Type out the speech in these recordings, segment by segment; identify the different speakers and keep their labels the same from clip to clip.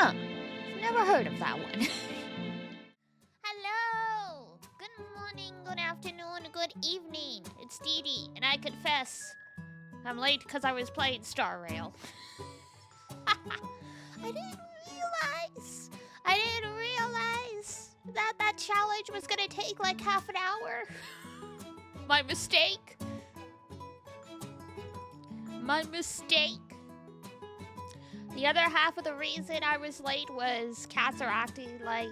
Speaker 1: Huh. Never heard of that one. Hello! Good morning, good afternoon, good evening. It's Dee Dee, and I confess, I'm late because I was playing Star Rail. I didn't realize that challenge was gonna take like half an hour. My mistake. The other half of the reason I was late was cats are acting like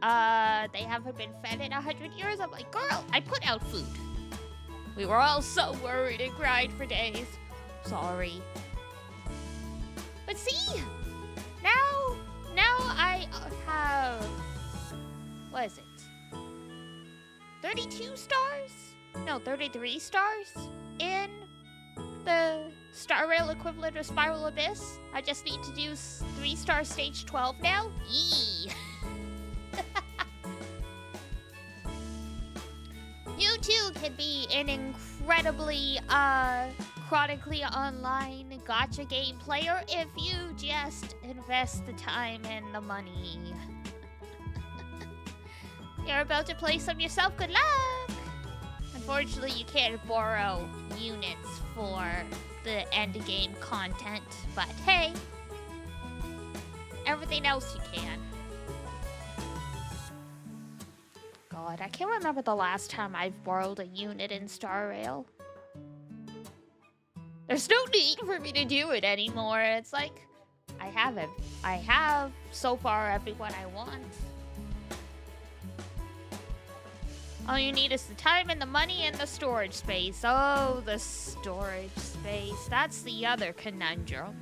Speaker 1: they haven't been fed in 100 years. I'm like, girl, I put out food. We were all so worried and cried for days. Sorry. But see, now I have, what is it? 32 stars? No, 33 stars in the Star Rail equivalent of Spiral Abyss. I just need to do 3-star stage 12 now. Yee! You too can be an incredibly chronically online gacha game player if you just invest the time and the money. You're about to play some yourself. Good luck! Unfortunately, you can't borrow units for the end game content, but hey, everything else you can. God, I can't remember the last time I've borrowed a unit in Star Rail. There's no need for me to do it anymore. It's like, I have so far everyone I want. All you need is the time and the money and the storage space. Oh, the storage space. That's the other conundrum.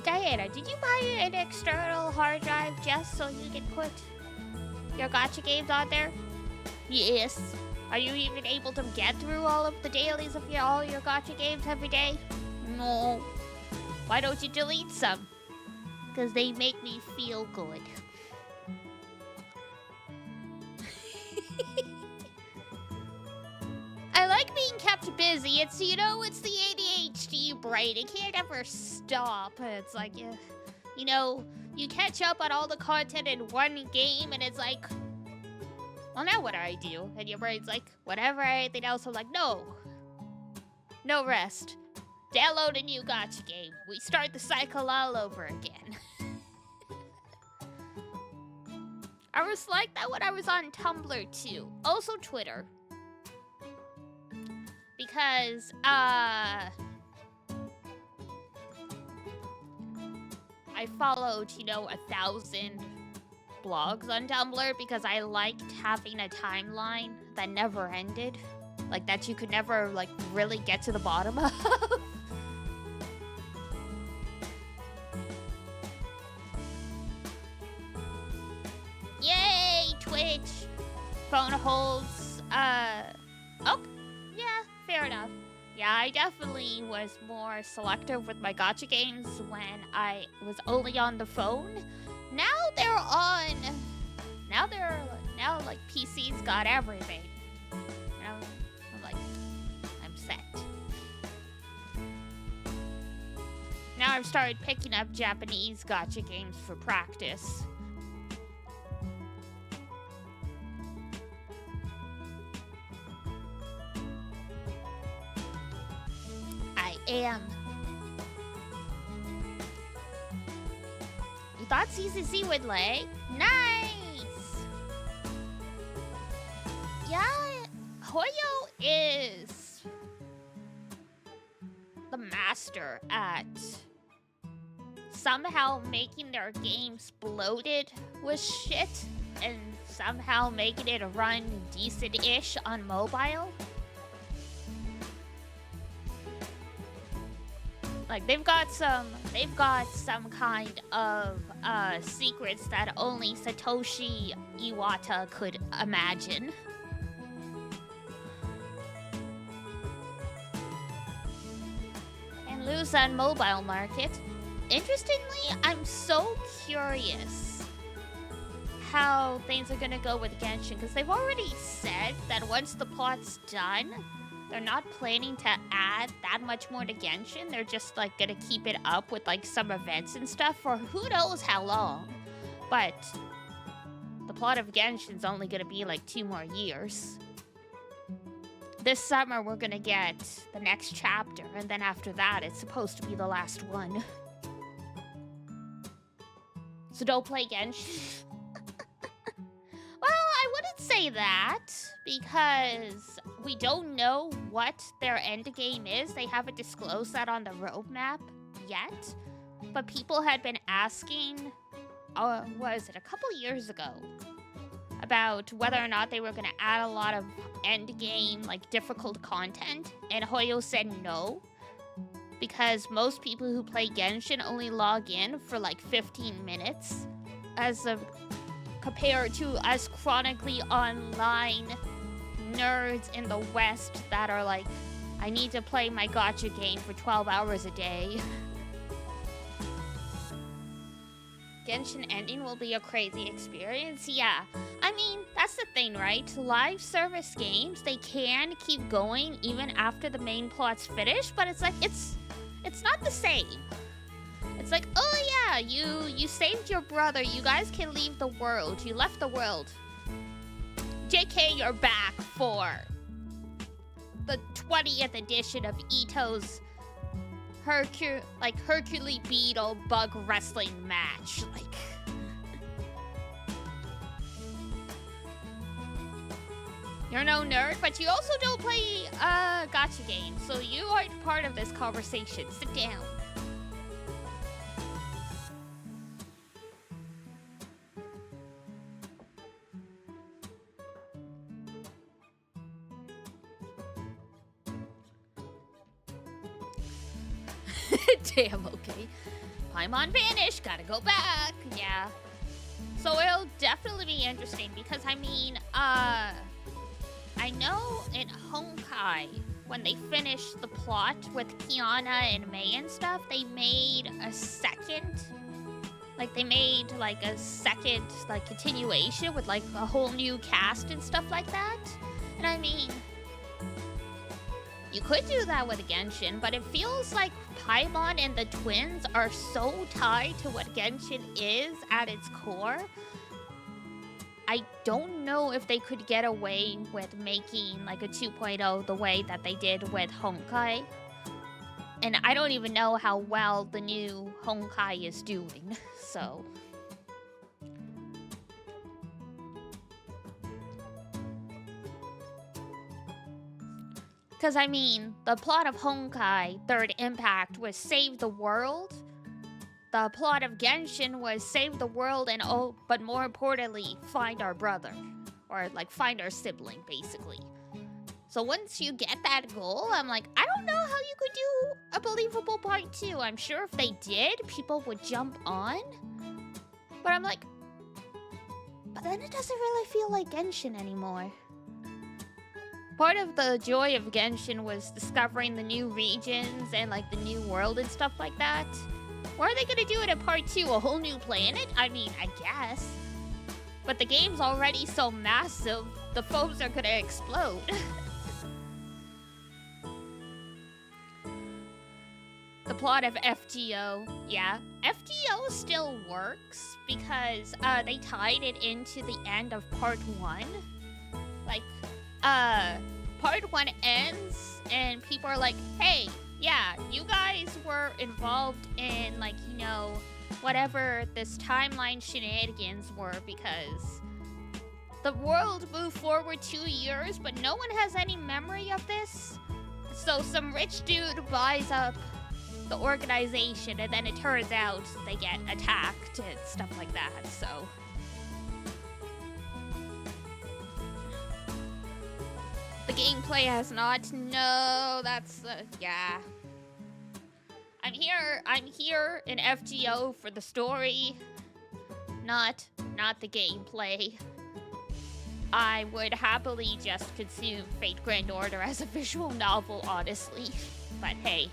Speaker 1: Diana, did you buy an external hard drive just so you can put your gacha games on there? Yes. Are you even able to get through all of the dailies of all your gacha games every day? No. Why don't you delete some? Because they make me feel good. I like being kept busy. It's, it's the ADHD brain. It can't ever stop. It's like, you catch up on all the content in one game, and it's like, well, now what do I do? And your brain's like, whatever, anything else. I'm like, no. No rest. Download a new gacha game. We start the cycle all over again. I was like that when I was on Tumblr too. Also Twitter. Because, I followed, 1,000 blogs on Tumblr because I liked having a timeline that never ended. Like, that you could never, really get to the bottom of. Yay, Twitch! Phone holds, oh, yeah, fair enough. Yeah, I definitely was more selective with my gacha games when I was only on the phone. Now PC's got everything. I'm like, I'm set. Now I've started picking up Japanese gacha games for practice. I am. You thought CCC would lag? Nice! Yeah, Hoyo is the master at somehow making their games bloated with shit and somehow making it run decent-ish on mobile. Like, they've got some kind of secrets that only Satoshi Iwata could imagine. And Luzon mobile market. Interestingly, I'm so curious how things are gonna go with Genshin, because they've already said that once the plot's done, they're not planning to add that much more to Genshin. They're just like gonna keep it up with like some events and stuff for who knows how long. But the plot of Genshin's only gonna be like 2 more years. This summer we're gonna get the next chapter, and then after that it's supposed to be the last one. So don't play Genshin. Well, I wouldn't say that, because we don't know what their end game is. They haven't disclosed that on the roadmap yet. But people had been asking, was it a couple years ago, about whether or not they were going to add a lot of end game, like, difficult content. And Hoyo said no, because most people who play Genshin only log in for like 15 minutes, compared to us chronically online nerds in the West that are like, I need to play my gacha game for 12 hours a day. Genshin ending will be a crazy experience. Yeah, I mean, that's the thing, right? Live service games, they can keep going even after the main plot's finished, but it's like, it's not the same. It's like, oh yeah, you saved your brother, you guys can leave the world, you left the world. JK, you're back for the 20th edition of Ito's Hercule Beetle bug wrestling match. Like, you're no nerd, but you also don't play gacha games, so you aren't part of this conversation. Sit down. Damn, okay. Paimon vanished, gotta go back. Yeah. So it'll definitely be interesting because, I mean, I know in Honkai, when they finished the plot with Kiana and Mei and stuff, they made a second, like, continuation with, like, a whole new cast and stuff like that. And I mean, you could do that with Genshin, but it feels like Paimon and the twins are so tied to what Genshin is at its core. I don't know if they could get away with making like a 2.0 the way that they did with Honkai. And I don't even know how well the new Honkai is doing, so... Because, I mean, the plot of Honkai, Third Impact, was save the world. The plot of Genshin was save the world and, oh, but more importantly, find our brother. Or, like, find our sibling, basically. So once you get that goal, I'm like, I don't know how you could do a believable part 2. I'm sure if they did, people would jump on. But I'm like, but then it doesn't really feel like Genshin anymore. Part of the joy of Genshin was discovering the new regions and, like, the new world and stuff like that. Why are they gonna do it in part 2? A whole new planet? I mean, I guess. But the game's already so massive, the foes are gonna explode. The plot of FGO, yeah. FGO still works because they tied it into the end of part 1. Like, part 1 ends and people are like, hey, yeah, you guys were involved in, like, you know, whatever this timeline shenanigans were, because the world moved forward 2 years, but no one has any memory of this. So some rich dude buys up the organization, and then it turns out they get attacked and stuff like that, so... The gameplay has not. No, that's yeah. I'm here in FGO for the story, not the gameplay. I would happily just consume Fate Grand Order as a visual novel, honestly. But hey.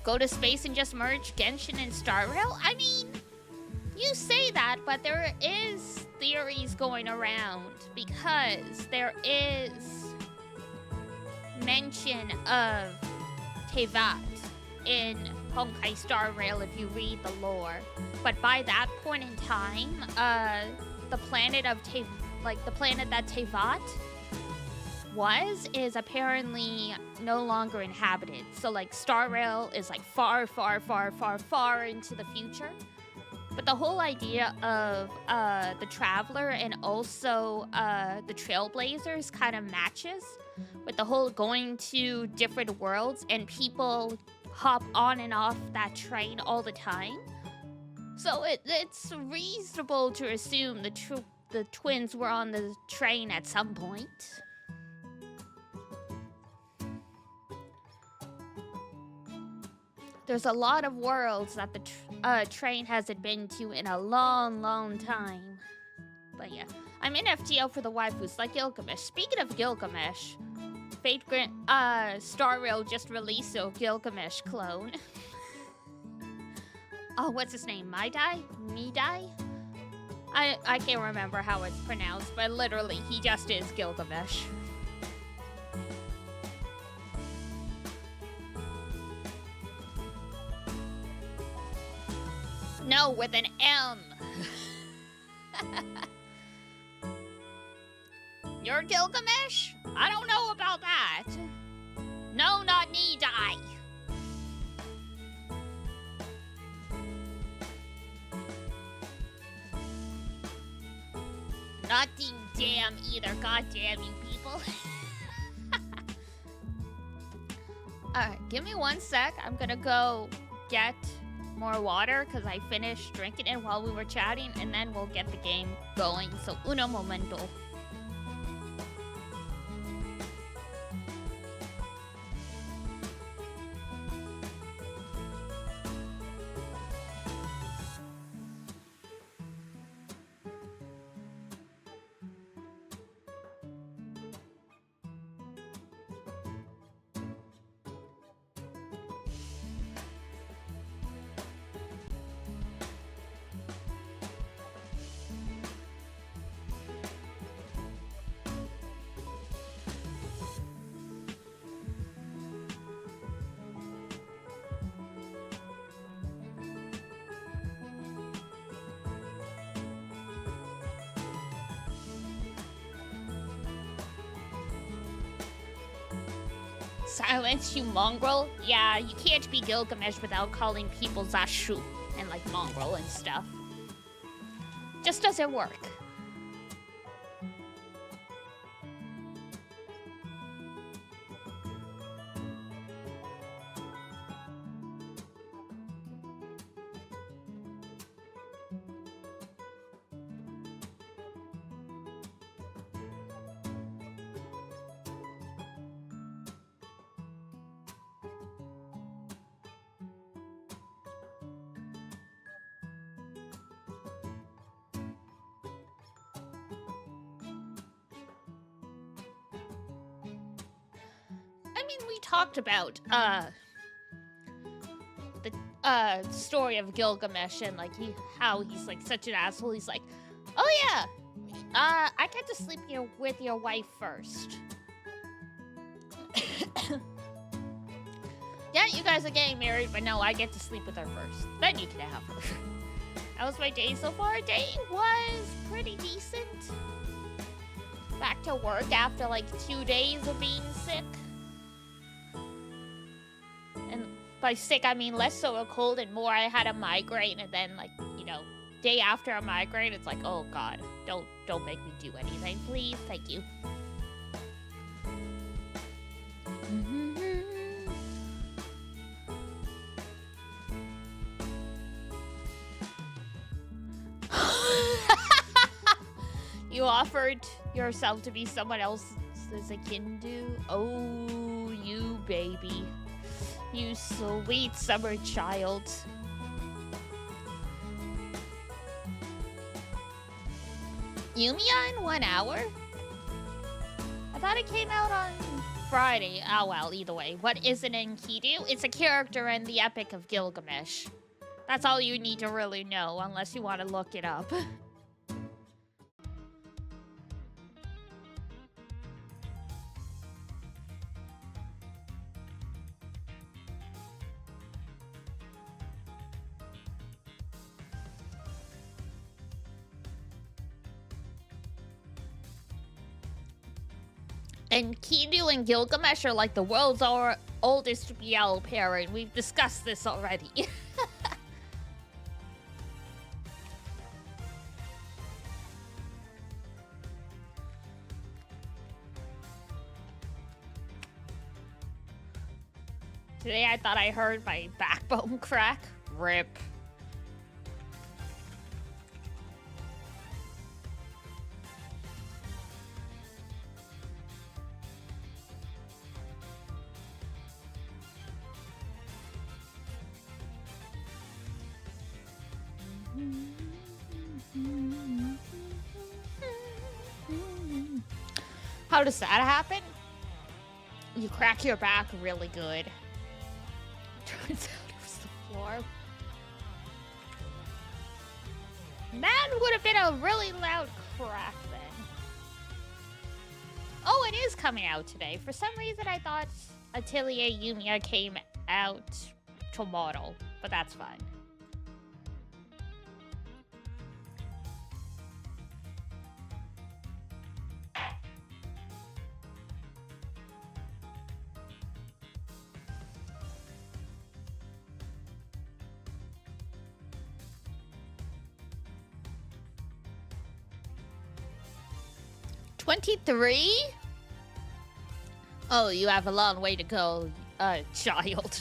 Speaker 1: Go to space and just merge Genshin and Star Rail? I mean, you say that, but there is theories going around because there is mention of Tevat in Honkai Star Rail if you read the lore. But by that point in time, the planet of the planet that Tevat is apparently no longer inhabited. So like Star Rail is like far, far, far, far, far into the future. But the whole idea of the Traveler and also the Trailblazers kind of matches with the whole going to different worlds and people hop on and off that train all the time. So it's reasonable to assume the twins were on the train at some point. There's a lot of worlds that the train hasn't been to in a long, long time. But yeah, I'm in FTL for the waifus like Gilgamesh. Speaking of Gilgamesh, Star Rail just released a Gilgamesh clone. Oh, what's his name? Midai? I can't remember how it's pronounced, but literally, he just is Gilgamesh. No, with an M. You're Gilgamesh? I don't know about that. No, not Midai. Not damn either. God damn you people. Alright, give me 1 sec. I'm gonna go get more water because I finished drinking it while we were chatting, and then we'll get the game going. So, uno momento. Silence, you mongrel. Yeah, you can't be Gilgamesh without calling people Zashu and like mongrel and stuff. Just doesn't work. Talked about the story of Gilgamesh and like how he's like such an asshole. He's like, oh yeah, I get to sleep with your wife first. Yeah, you guys are getting married, but no, I get to sleep with her first. Then you can have her. That was my day so far. Day was pretty decent. Back to work after like 2 days of being sick. And by sick, I mean less so a cold and more I had a migraine, and then like, you know, day after a migraine, it's like, oh god, don't make me do anything, please, thank you. You offered yourself to be someone else's akin to? Oh, you baby. You sweet summer child. Yumiya in 1 hour? I thought it came out on Friday. Oh well, either way. What is an Enkidu? It's a character in the Epic of Gilgamesh. That's all you need to really know, unless you want to look it up. And Kinu and Gilgamesh are like the world's oldest BL parent. We've discussed this already. Today I thought I heard my backbone crack. RIP. How does that happen? You crack your back really good. Turns out it was the floor. That would have been a really loud crack then. Oh, it is coming out today. For some reason, I thought Atelier Yumiya came out tomorrow, but that's fine. $23? Oh, you have a long way to go, child.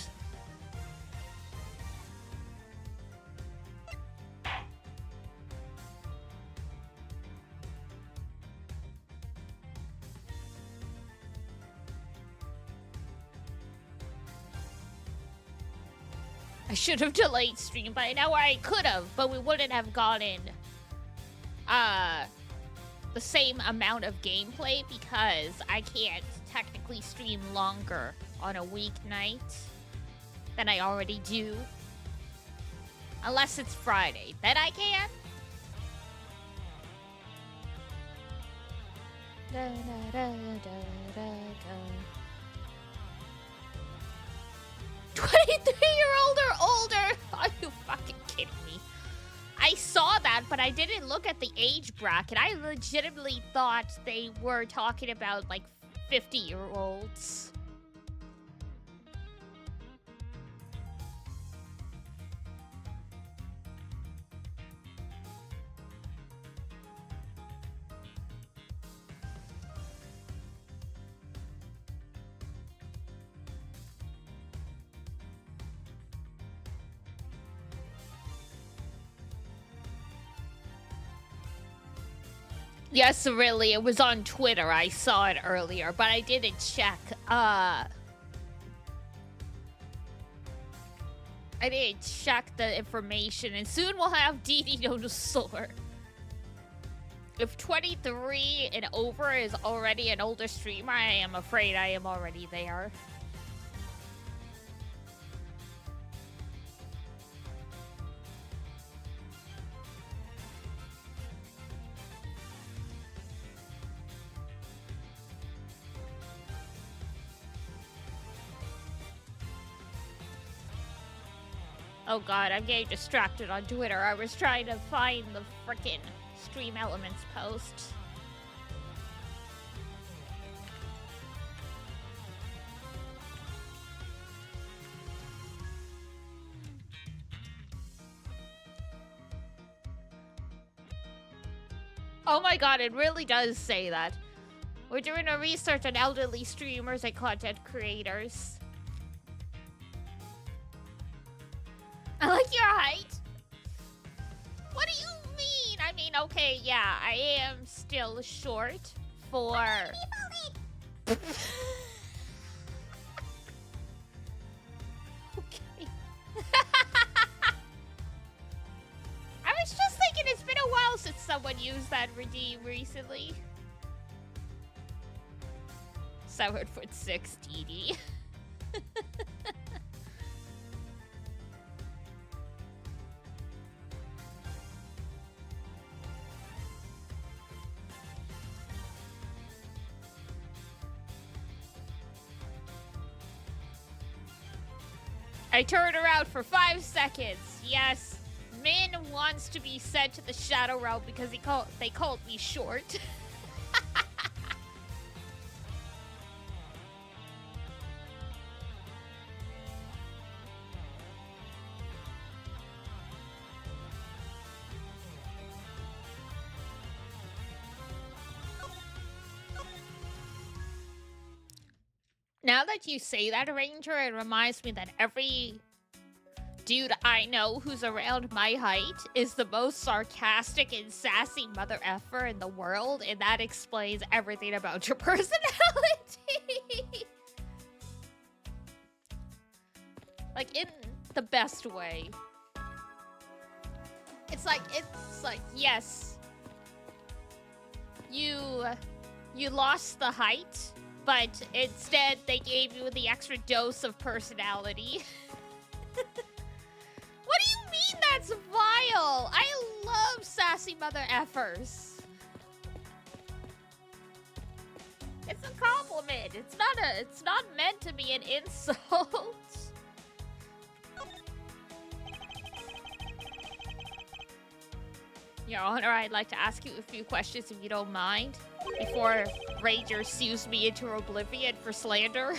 Speaker 1: I should have delayed stream by now, or I could have, but we wouldn't have gotten, the same amount of gameplay because I can't technically stream longer on a weeknight than I already do. Unless it's Friday. Then I can. Da, da, da, da, da. 23-year-old or older? Are you fucking kidding me? I saw that, but I didn't look at the age bracket. I legitimately thought they were talking about, like, 50-year-olds. Yes, really, it was on Twitter. I saw it earlier, but I didn't check. I didn't check the information, and soon we'll have DD Dinosaur. If 23 and over is already an older streamer, I am afraid I am already there. Oh god, I'm getting distracted on Twitter. I was trying to find the frickin' Stream Elements post. Oh my god, it really does say that. We're doing a research on elderly streamers and content creators. I like your height. What do you mean? I mean, okay, yeah, I am still short for... Okay. I was just thinking it's been a while since someone used that redeem recently. 7'6" DD. I turn around for 5 seconds. Yes, Min wants to be sent to the Shadow Realm because they called me short. Now that you say that, Ranger, it reminds me that every dude I know who's around my height is the most sarcastic and sassy mother effer in the world, and that explains everything about your personality. Like, in the best way. It's like, yes, you lost the height, but instead they gave you the extra dose of personality. What do you mean that's vile? I love sassy mother effers. It's a compliment. It's not meant to be an insult. Your Honor, I'd like to ask you a few questions if you don't mind, before Ranger sues me into oblivion for slander.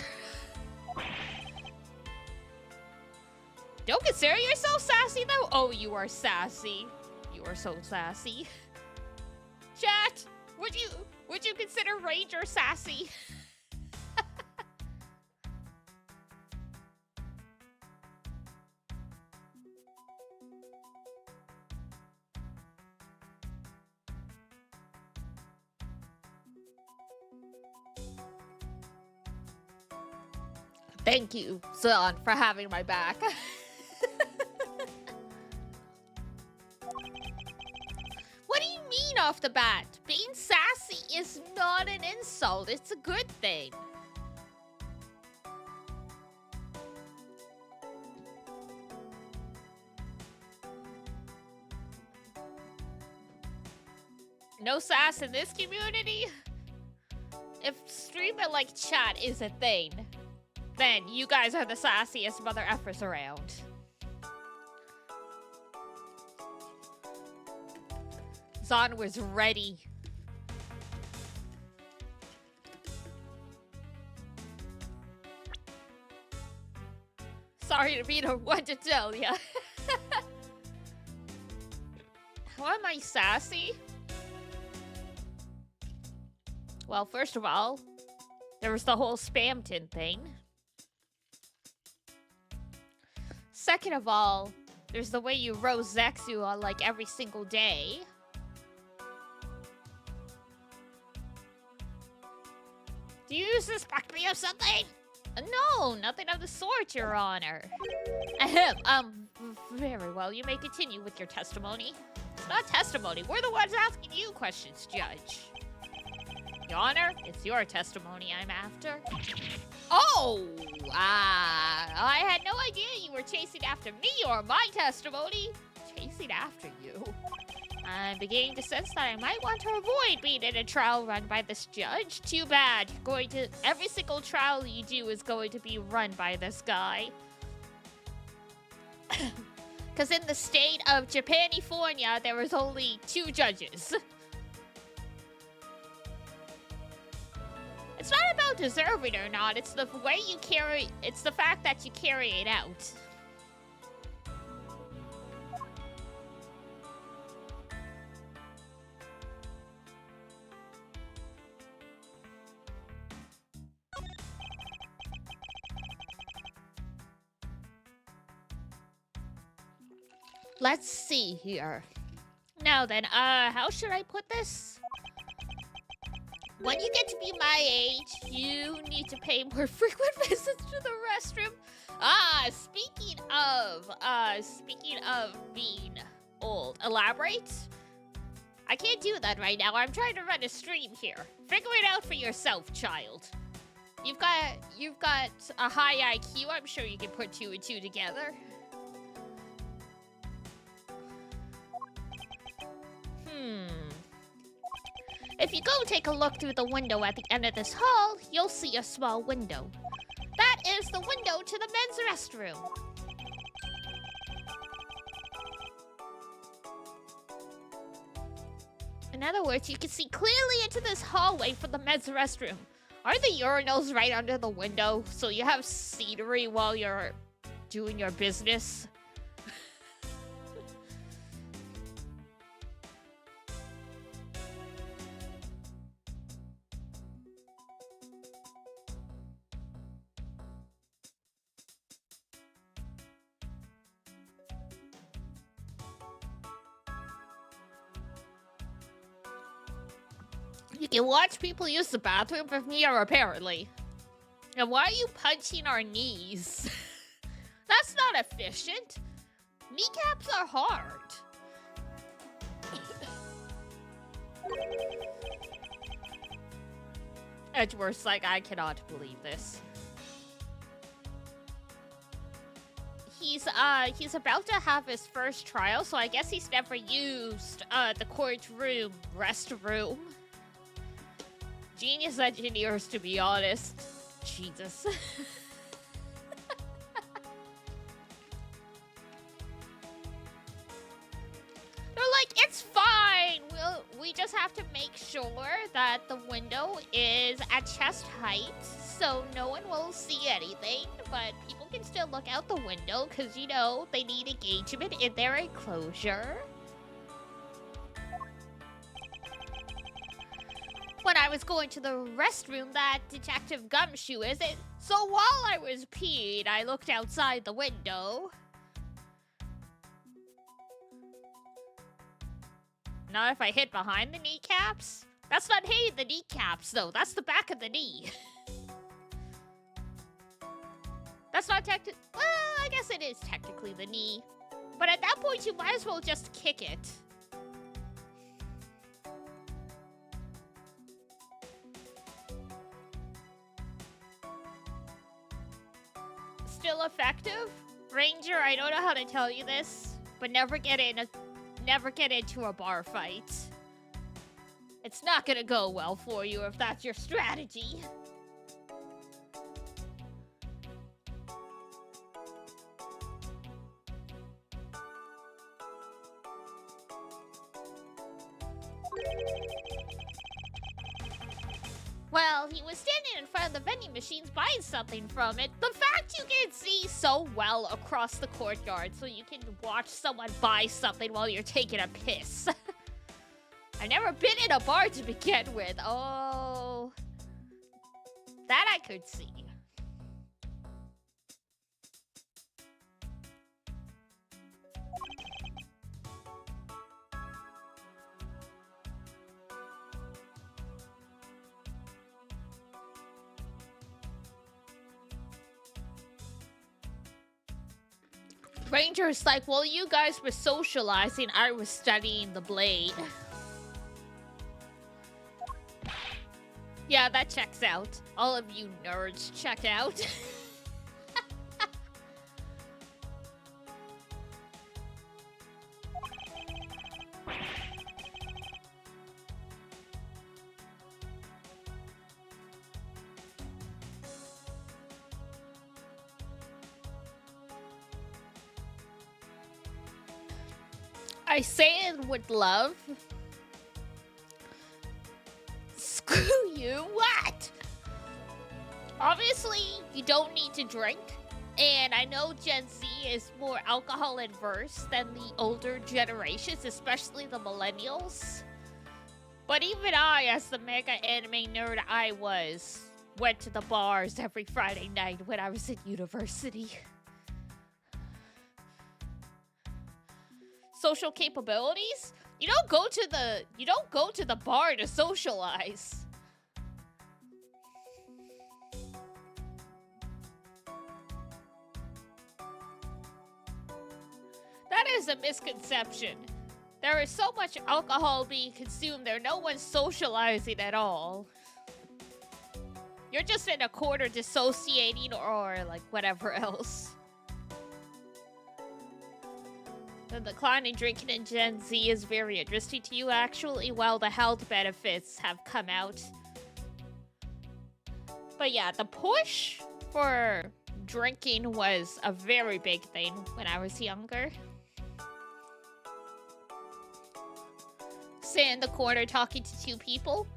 Speaker 1: Don't consider yourself sassy, though? Oh, you are sassy. You are so sassy. Chat, would you consider Ranger sassy? Thank you, son, for having my back. What do you mean off the bat? Being sassy is not an insult. It's a good thing. No sass in this community? If streamer like chat is a thing, then you guys are the sassiest mother effers around. Zon was ready. Sorry to be the one to tell ya. How am I sassy? Well, first of all, there was the whole Spamton thing. Second of all, there's the way you roast Zexu on like every single day. Do you suspect me of something? No, nothing of the sort, Your Honor. Ahem, very well. You may continue with your testimony. It's not testimony. We're the ones asking you questions, Judge. Your Honor, it's your testimony I'm after. Oh! I had no idea you were chasing after me or my testimony. Chasing after you. I'm beginning to sense that I might want to avoid being in a trial run by this judge. Too bad. Every single trial you do is going to be run by this guy. Because in the state of Japanifornia, there was only 2 judges. It's not about deserving or not, it's the way you carry, it's the fact that you carry it out. Let's see here. Now then, how should I put this? When you get to be my age, you need to pay more frequent visits to the restroom. Speaking of being old, elaborate? I can't do that right now. I'm trying to run a stream here. Figure it out for yourself, child. You've got a high IQ. I'm sure you can put 2 and 2 together. If you go take a look through the window at the end of this hall, you'll see a small window. That is the window to the men's restroom. In other words, you can see clearly into this hallway from the men's restroom. Are the urinals right under the window so you have scenery while you're doing your business? You can watch people use the bathroom with me, or apparently. And why are you punching our knees? That's not efficient. Kneecaps are hard. Edgeworth's like, I cannot believe this. He's about to have his first trial, so I guess he's never used the courtroom restroom. Genius engineers, to be honest. Jesus. They're like, it's fine. We just have to make sure that the window is at chest height, so no one will see anything, but people can still look out the window because, you know, they need engagement in their enclosure. When I was going to the restroom that Detective Gumshoe is in, so while I was peeing, I looked outside the window. Not if I hit behind the kneecaps. That's not hitting the kneecaps, though. That's the back of the knee. That's not technically... Well, I guess it is technically the knee. But at that point, you might as well just kick it. Still effective? Ranger, I don't know how to tell you this, but never get into a bar fight. It's not gonna go well for you if that's your strategy. Well, he was standing in front of the vending machines buying something from it. The fact you can see so well across the courtyard so you can watch someone buy something while you're taking a piss. I've never been in a bar to begin with. Oh. That I could see. Ranger's like, well, you guys were socializing, I was studying the blade. Yeah, that checks out. All of you nerds check out. I say it with love. Screw you, what? Obviously, you don't need to drink. And I know Gen Z is more alcohol adverse than the older generations, especially the millennials. But even I, as the mega anime nerd I was, went to the bars every Friday night when I was in university. Social capabilities? You don't go to the bar to socialize. That is a misconception. There is so much alcohol being consumed there, no one's socializing at all. You're just in a corner dissociating or like whatever else. The decline in drinking in Gen Z is very interesting to you, actually, while the health benefits have come out. But yeah, the push for drinking was a very big thing when I was younger. Sit in the corner talking to two people.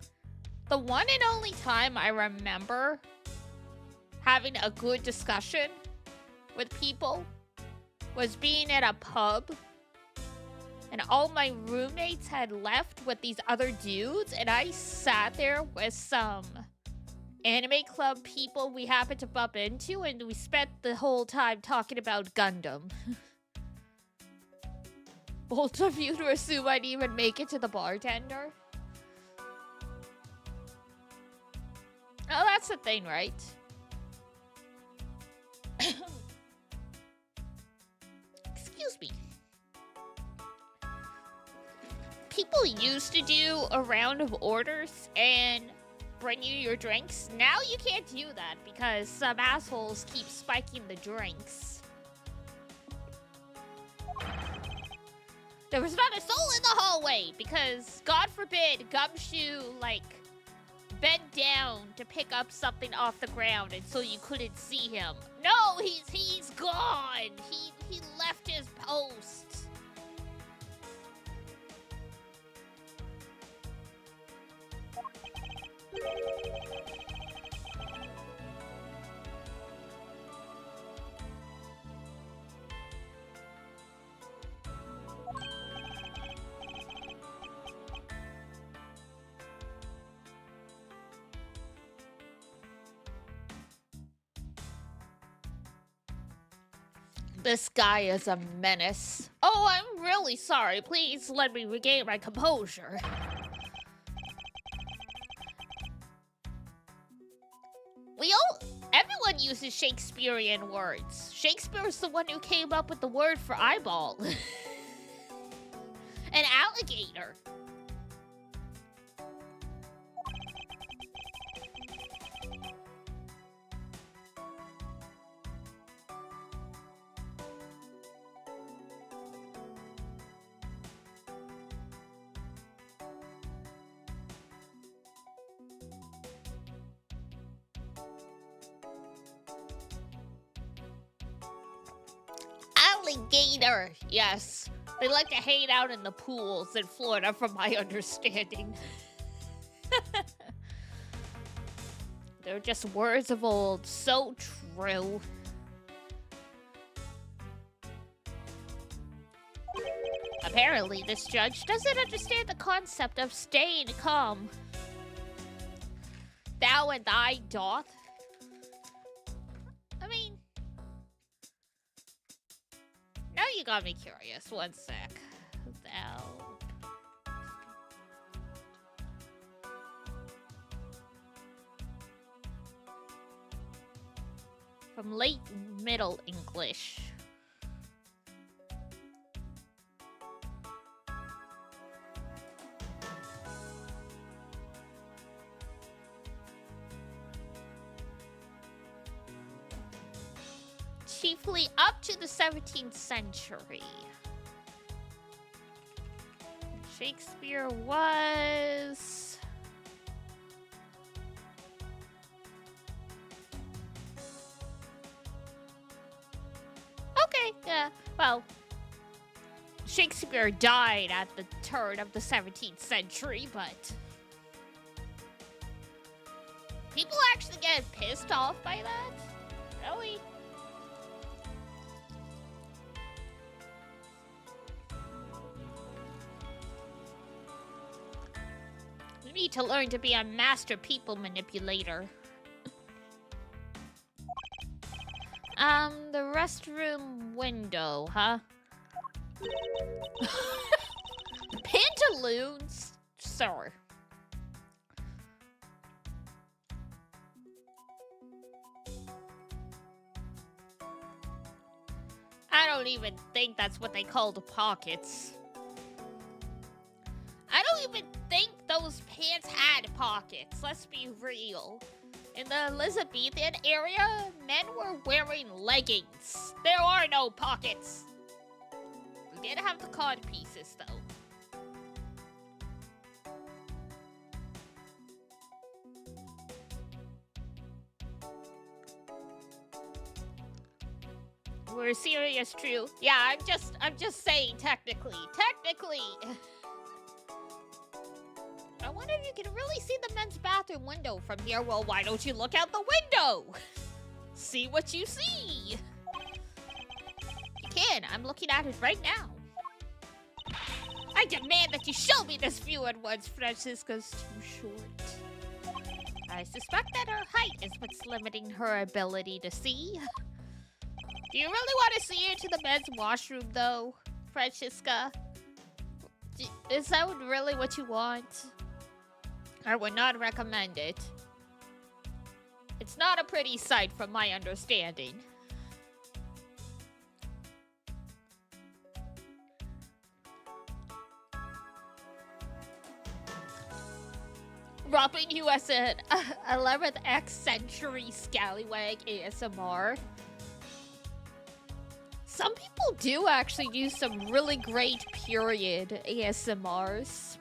Speaker 1: The one and only time I remember having a good discussion with people was being at a pub, and all my roommates had left with these other dudes, and I sat there with some anime club people we happened to bump into, and we spent the whole time talking about Gundam. Bold of you to assume I'd even make it to the bartender. Oh, that's the thing, right? Excuse me. People used to do a round of orders and bring you your drinks. Now you can't do that because some assholes keep spiking the drinks. There was not a soul in the hallway because, God forbid, Gumshoe, like, bent down to pick up something off the ground and so you couldn't see him. No, he's gone. He left his post. This guy is a menace. Oh, I'm really sorry. Please let me regain my composure. Everyone uses Shakespearean words. Shakespeare's the one who came up with the word for eyeball. An alligator. Alligator, yes. They like to hang out in the pools in Florida, from my understanding. They're just words of old, so true. Apparently, this judge doesn't understand the concept of staying calm. Thou and I doth. I mean, now you got me curious. One sec. Thou. From late Middle English. Chiefly up to the 17th century. Shakespeare was... Okay, yeah, well, Shakespeare died at the turn of the 17th century, but... people actually get pissed off by that? Really? You need to learn to be a master people manipulator. The restroom window, huh? Pantaloons? Sir. I don't even think that's what they call the pockets. I don't even think those pants had pockets, let's be real. In the Elizabethan area, men were wearing leggings. There are no pockets. We did have the cod pieces, though. We're serious, true. Yeah, I'm just saying technically. I wonder if you can really see the men's bathroom window from here. Well, why don't you look out the window? See what you see. You can. I'm looking at it right now. I demand that you show me this view at once. Francisca's too short. I suspect that her height is what's limiting her ability to see. Do you really want to see into the men's washroom, though, Francisca? Is that really what you want? I would not recommend it. It's not a pretty sight from my understanding. Robbing you as an 11th X century scallywag ASMR. Some people do actually do some really great period ASMRs.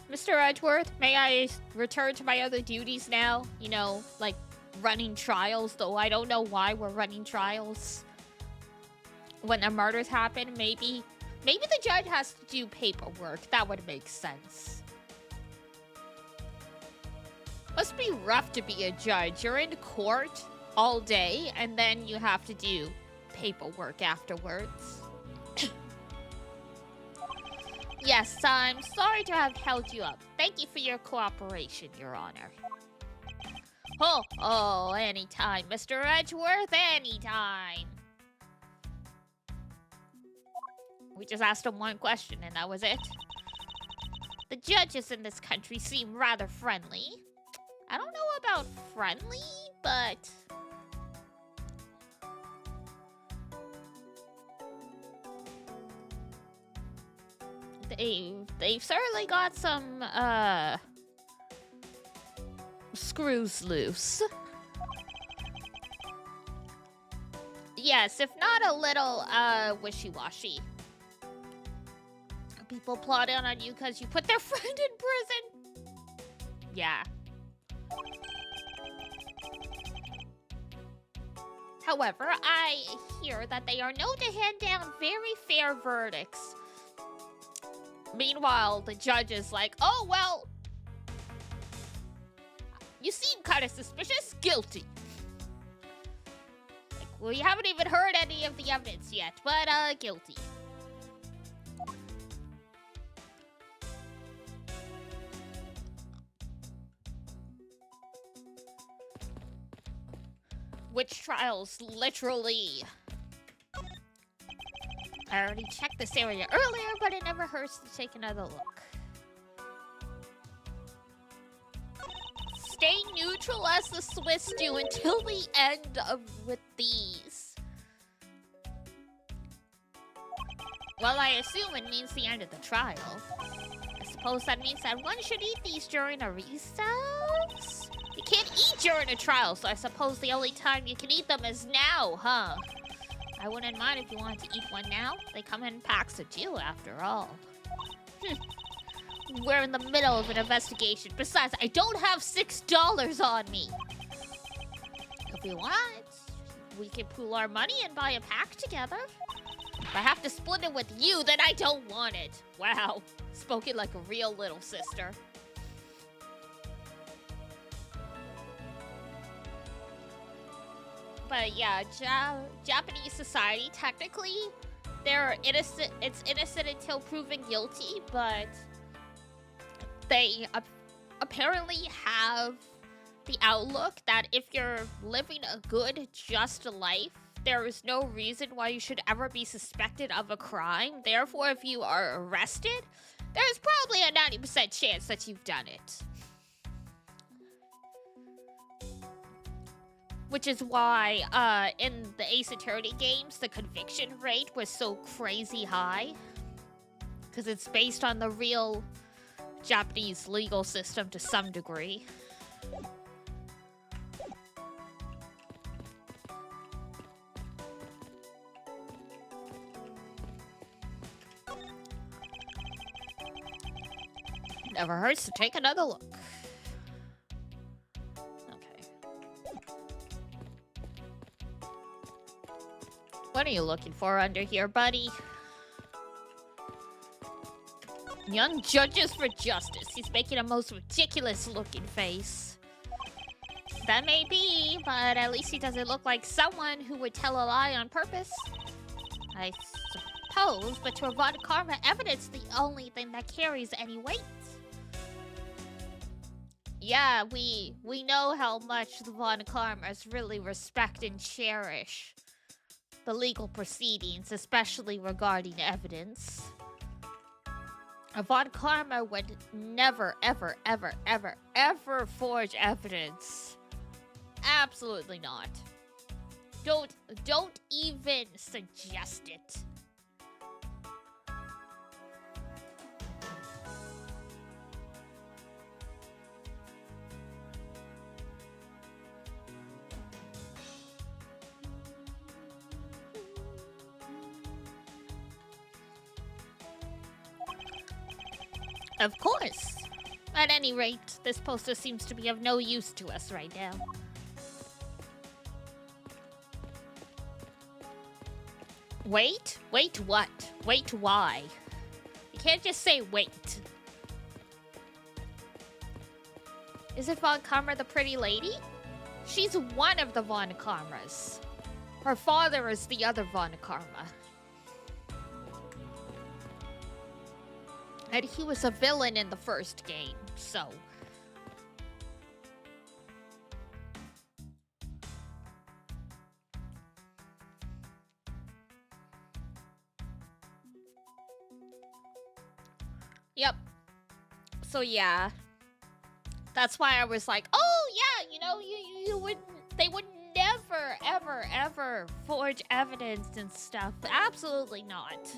Speaker 1: Mr. Edgeworth, may I return to my other duties now? You know, like running trials, though I don't know why we're running trials. When the murders happen, maybe the judge has to do paperwork. That would make sense. Must be rough to be a judge. You're in court all day, and then you have to do paperwork afterwards. Yes, I'm sorry to have held you up. Thank you for your cooperation, Your Honor. Oh, anytime, Mr. Edgeworth, anytime. We just asked him one question, and that was it. The judges in this country seem rather friendly. I don't know about friendly, but... They've certainly got some, screws loose. Yes, if not a little, wishy-washy. People plotting on you because you put their friend in prison. Yeah. However, I hear that they are known to hand down very fair verdicts. Meanwhile, the judge is like, oh, well, you seem kind of suspicious. Guilty. Like, well, you haven't even heard any of the evidence yet, but, guilty. Witch trials, literally. I already checked this area earlier, but it never hurts to take another look. Stay neutral as the Swiss do until the end with these. Well, I assume it means the end of the trial. I suppose that means that one should eat these during a recess? You can't eat during a trial, so I suppose the only time you can eat them is now, huh? I wouldn't mind if you wanted to eat one now. They come in packs of two, after all. We're in the middle of an investigation. Besides, I don't have $6 on me. If you want, we can pool our money and buy a pack together. If I have to split it with you, then I don't want it. Wow, spoken like a real little sister. But yeah, Japanese society, technically, they're innocent. It's innocent until proven guilty, but they apparently have the outlook that if you're living a good, just life, there is no reason why you should ever be suspected of a crime. Therefore, if you are arrested, there's probably a 90% chance that you've done it. Which is why, in the Ace Attorney games, the conviction rate was so crazy high. Because it's based on the real Japanese legal system to some degree. Never hurts to take another look. What are you looking for under here, buddy? Young Judges for Justice. He's making a most ridiculous looking face. That may be, but at least he doesn't look like someone who would tell a lie on purpose. I suppose, but to avoid karma, evidence the only thing that carries any weight. Yeah, we know how much the Von Karmas really respect and cherish the legal proceedings, especially regarding evidence. A Von Karma would never, ever, ever, ever, ever forge evidence. Absolutely not. Don't even suggest it. Of course. At any rate, this poster seems to be of no use to us right now. Wait? Wait what? Wait why? You can't just say wait. Is it Von Karma the pretty lady? She's one of the Von Karmas. Her father is the other Von Karma. And he was a villain in the first game, so... Yep. So yeah. That's why I was like, oh yeah, you know, you would... They would never, ever, ever forge evidence and stuff. Absolutely not.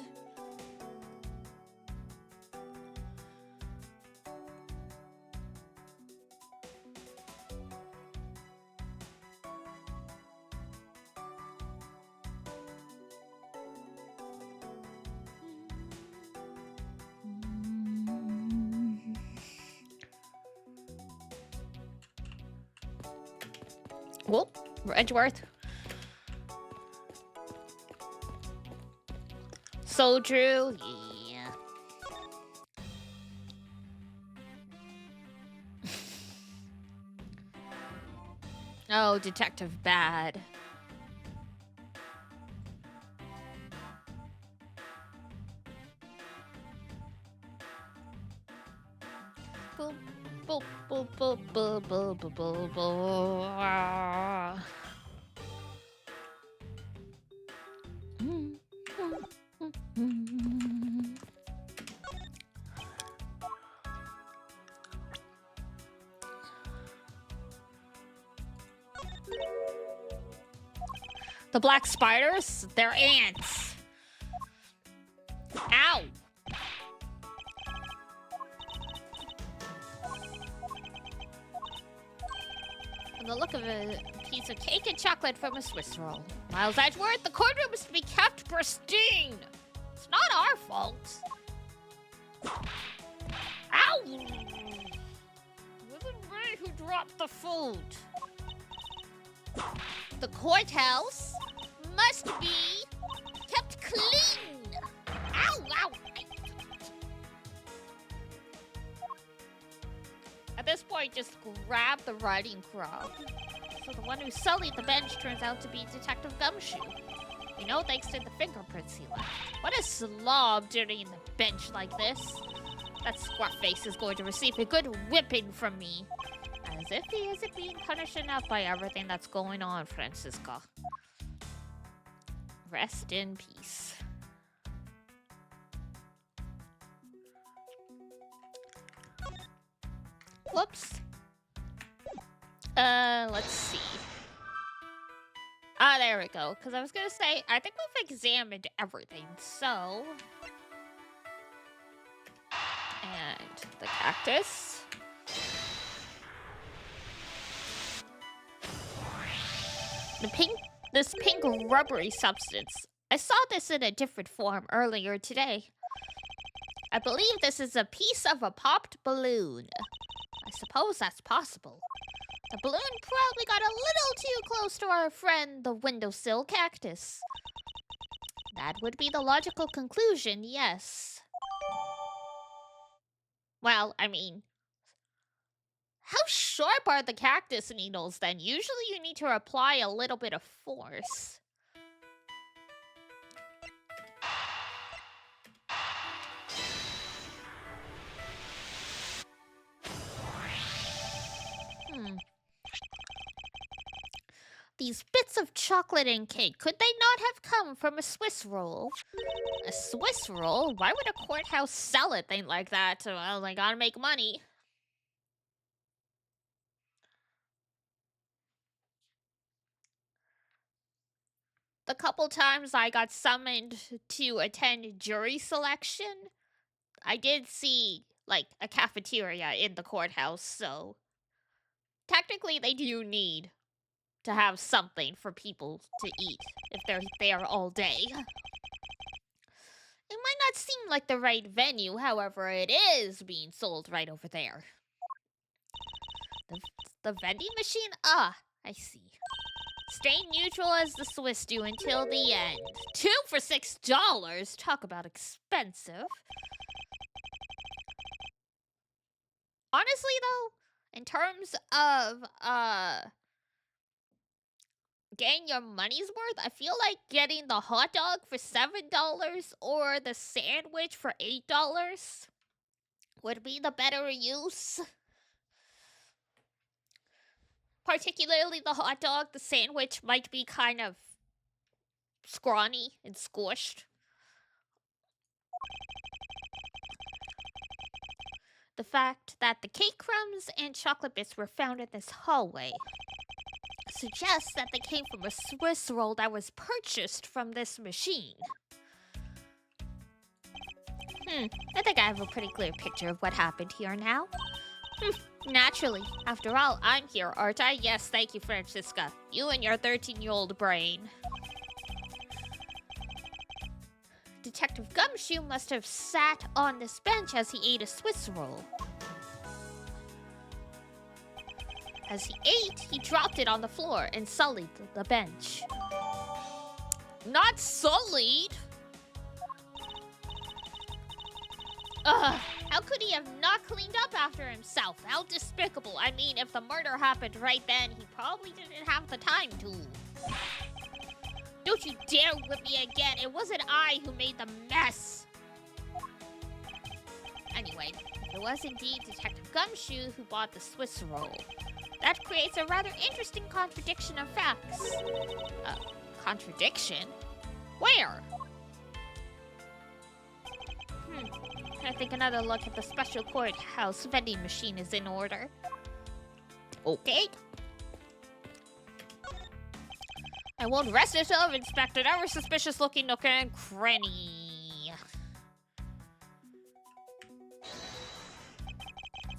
Speaker 1: Whoop, Edgeworth. So true, yeah. Oh, Detective Bad. Boop, boop, boop, boop, boop, boop, boop, boop, boop. The black spiders? They're ants. Ow! From the look of a piece of cake and chocolate from a Swiss roll. Miles Edgeworth, the courtroom is to be kept pristine. It's not our fault. Ow! It wasn't me who dropped the food. The courthouse must be kept clean. Ow, ow. At this point, just grab the riding crop. So the one who sullied the bench turns out to be Detective Gumshoe. You know, thanks to the fingerprints he left. What a slob dirtying the bench like this. That squat face is going to receive a good whipping from me. As if he isn't being punished enough by everything that's going on, Francisca. Rest in peace. Whoops. Let's see. Ah, there we go. Because I was going to say, I think we've examined everything, so... And the cactus. This pink rubbery substance. I saw this in a different form earlier today. I believe this is a piece of a popped balloon. I suppose that's possible. The balloon probably got a little too close to our friend, the windowsill cactus. That would be the logical conclusion, yes. Well, I mean... How sharp are the cactus needles, then? Usually you need to apply a little bit of force. these bits of chocolate and cake, could they not have come from a Swiss roll? A Swiss roll? Why would a courthouse sell a thing like that? Well, they gotta make money. The couple times I got summoned to attend jury selection, I did see, like, a cafeteria in the courthouse, so technically they do need to have something for people to eat if they're there all day. It might not seem like the right venue, however, it is being sold right over there. The vending machine? Ah, I see. Stay neutral as the Swiss do until the end. 2 for $6? Talk about expensive. Honestly, though, in terms of, getting your money's worth, I feel like getting the hot dog for $7 or the sandwich for $8 would be the better use. Particularly the hot dog, the sandwich might be kind of scrawny and squished. The fact that the cake crumbs and chocolate bits were found in this hallway suggests that they came from a Swiss roll that was purchased from this machine. I think I have a pretty clear picture of what happened here now. Naturally. After all, I'm here, aren't I? Yes, thank you, Francisca. You and your 13-year-old brain. Detective Gumshoe must have sat on this bench as he ate a Swiss roll. As he ate, he dropped it on the floor and sullied the bench. Not sullied! Ugh, how could he have not cleaned up after himself? How despicable. I mean, if the murder happened right then, he probably didn't have the time to. Don't you dare whip me again. It wasn't I who made the mess. Anyway, it was indeed Detective Gumshoe who bought the Swiss roll. That creates a rather interesting contradiction of facts. Contradiction? Where? I think another look at the special courthouse vending machine is in order. Okay. I won't rest until I've inspected every suspicious-looking nook and cranny.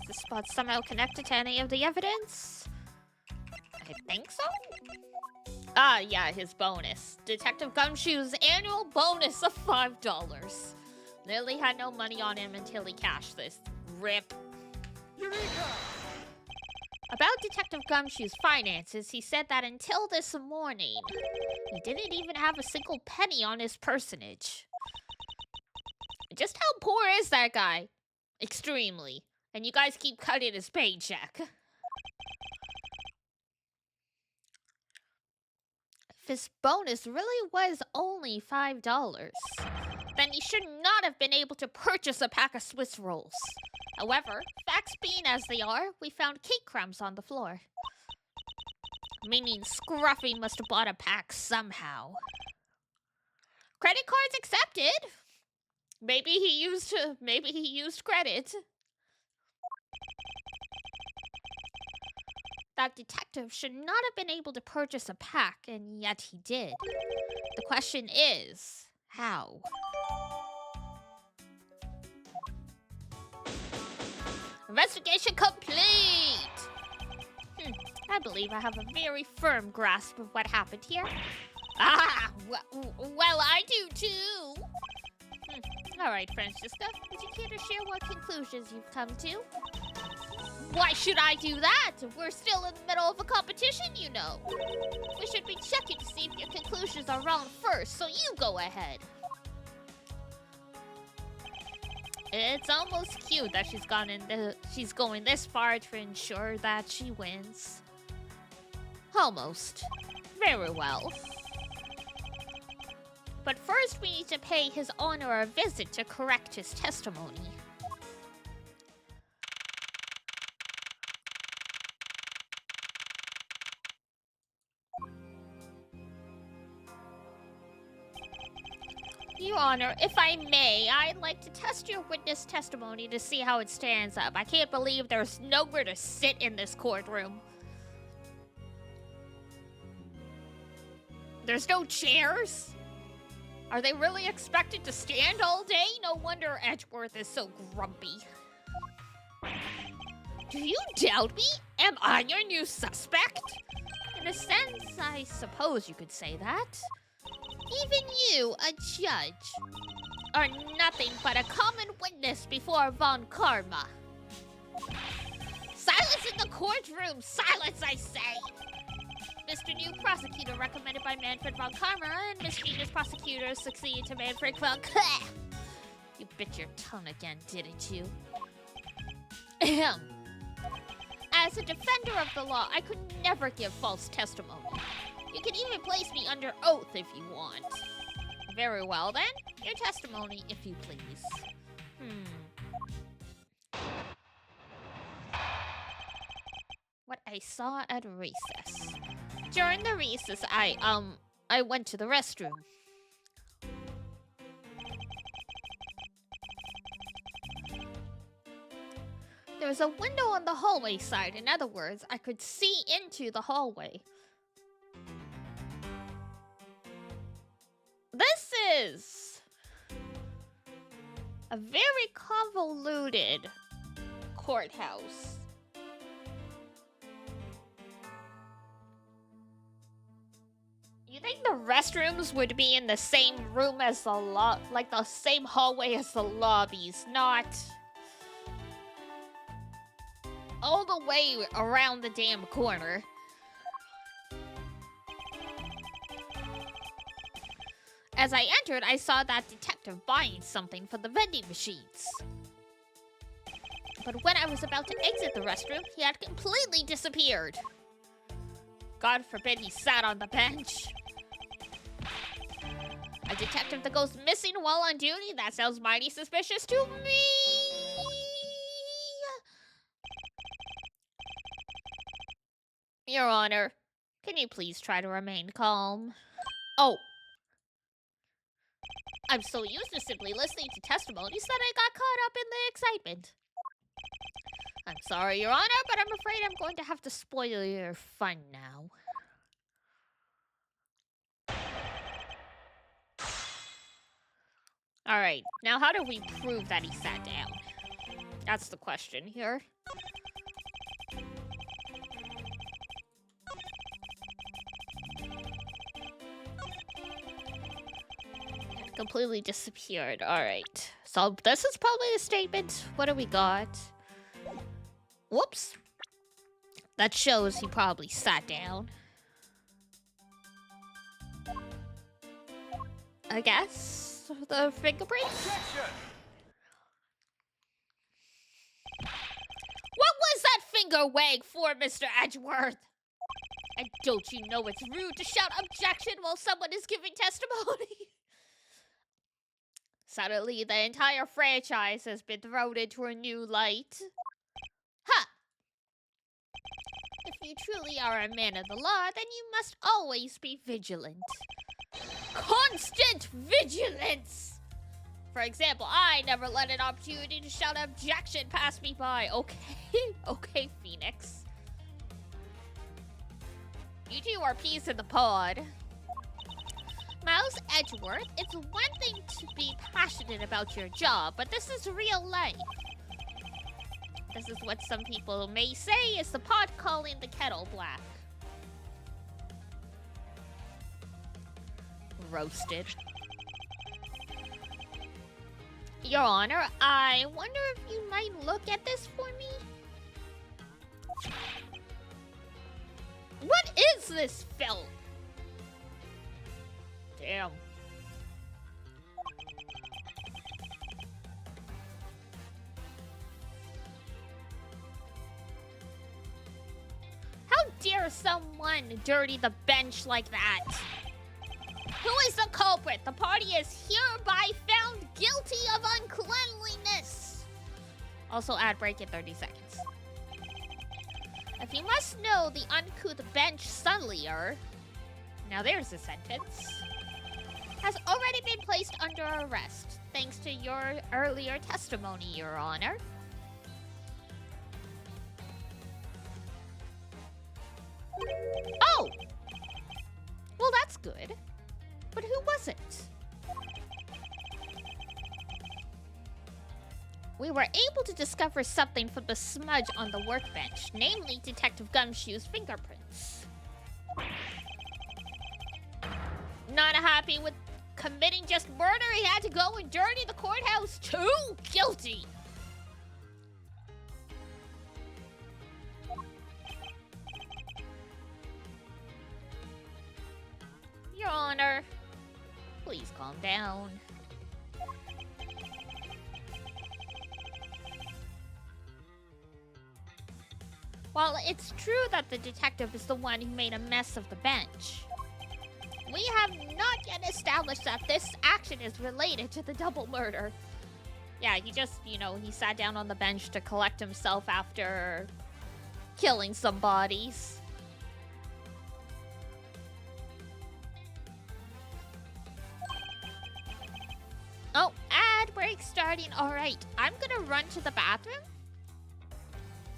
Speaker 1: Is this spot somehow connected to any of the evidence? I think so? Ah, yeah, his bonus. Detective Gumshoe's annual bonus of $5. Lily had no money on him until he cashed this. Rip. Eureka! About Detective Gumshoe's finances, he said that until this morning, he didn't even have a single penny on his personage. Just how poor is that guy? Extremely. And you guys keep cutting his paycheck. If his bonus really was only $5, then he should not have been able to purchase a pack of Swiss rolls. However, facts being as they are, we found cake crumbs on the floor. Meaning Scruffy must have bought a pack somehow. Credit cards accepted! Maybe he used credit. That detective should not have been able to purchase a pack, and yet he did. The question is, how? Investigation complete! I believe I have a very firm grasp of what happened here. Ah, well, I do too! Alright, Francisca, would you care to share what conclusions you've come to? Why should I do that? We're still in the middle of a competition, you know. We should be checking to see if your conclusions are wrong first, so you go ahead. It's almost cute that she's going this far to ensure that she wins. Almost. Very well. But first we need to pay His Honor a visit to correct his testimony. Your Honor, if I may, I'd like to test your witness testimony to see how it stands up. I can't believe there's nowhere to sit in this courtroom. There's no chairs? Are they really expected to stand all day? No wonder Edgeworth is so grumpy. Do you doubt me? Am I your new suspect? In a sense, I suppose you could say that. Even you, a judge, are nothing but a common witness before Von Karma. Silence in the courtroom! Silence, I say! Mr. New Prosecutor recommended by Manfred Von Karma, and mischievous prosecutor succeeded to Manfred Von Karma. You bit your tongue again, didn't you? Ahem. As a defender of the law, I could never give false testimony. You can even place me under oath if you want. Very well, then. Your testimony, if you please. What I saw at recess. During the recess, I went to the restroom. There was a window on the hallway side. In other words, I could see into the hallway. This is a very convoluted courthouse. You think the restrooms would be in the same room as the like the same hallway as the lobbies, not all the way around the damn corner. As I entered, I saw that detective buying something for the vending machines. But when I was about to exit the restroom, he had completely disappeared. God forbid he sat on the bench. A detective that goes missing while on duty? That sounds mighty suspicious to me. Your Honor, can you please try to remain calm? Oh. I'm so used to simply listening to testimonies that I got caught up in the excitement. I'm sorry, Your Honor, but I'm afraid I'm going to have to spoil your fun now. Alright, now how do we prove that he sat down? That's the question here. Completely disappeared. Alright. So this is probably a statement. What do we got? Whoops. That shows he probably sat down. I guess. The fingerprints? What was that finger wag for, Mr. Edgeworth? And don't you know it's rude to shout objection while someone is giving testimony? Suddenly, the entire franchise has been thrown into a new light. Ha! If you truly are a man of the law, then you must always be vigilant. Constant vigilance! For example, I never let an opportunity to shout objection pass me by. Okay, okay, Phoenix. You two are peas in the pod. Miles Edgeworth, it's one thing to be passionate about your job, but this is real life. This is what some people may say is the pot calling the kettle black. Roasted. Your Honor, I wonder if you might look at this for me? What is this felt? Damn. How dare someone dirty the bench like that? Who is the culprit? The party is hereby found guilty of uncleanliness. Also, ad break in 30 seconds. If you must know the uncouth bench sunlier. Now there's a sentence. has already been placed under arrest, thanks to your earlier testimony, Your Honor. Oh! Well, that's good. But who was it? We were able to discover something from the smudge on the workbench, namely Detective Gumshoe's fingerprints. Not happy with committing just murder, he had to go and dirty the courthouse too? Guilty! Your Honor, please calm down. While it's true that the detective is the one who made a mess of the bench, we have not yet established that this action is related to the double murder. Yeah, he just, he sat down on the bench to collect himself after killing some bodies. Oh, ad break starting. All right, I'm gonna run to the bathroom.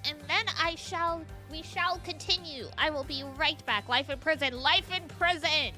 Speaker 1: And then we shall continue. I will be right back. Life in prison, life in prison!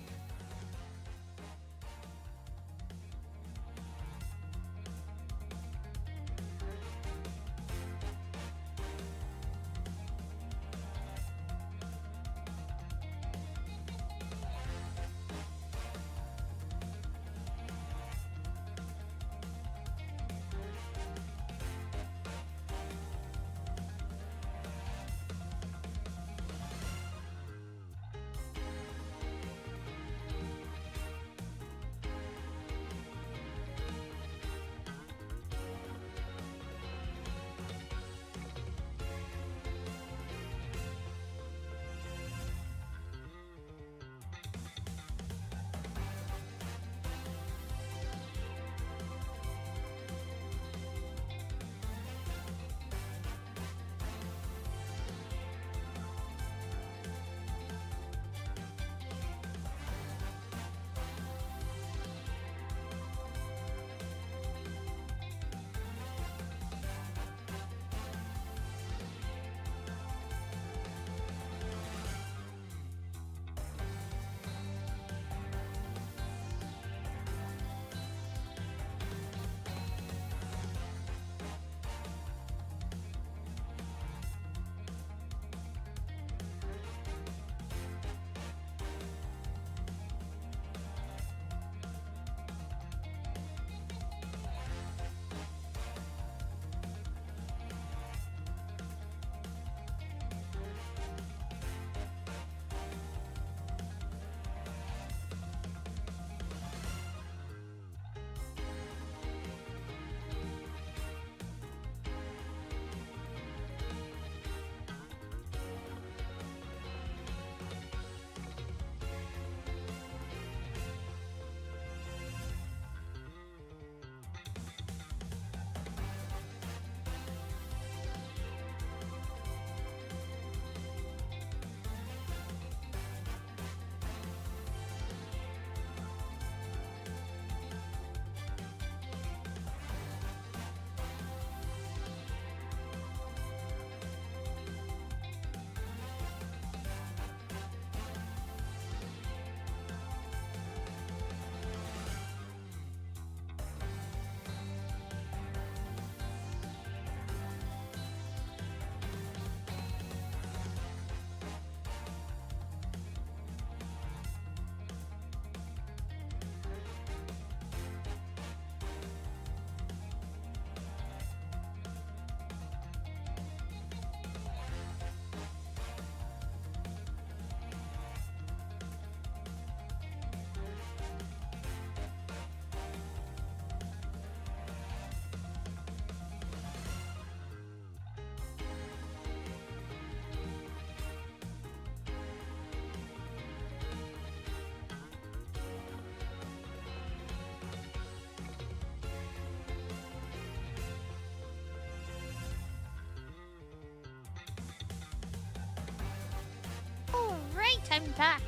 Speaker 1: Alright, I'm back.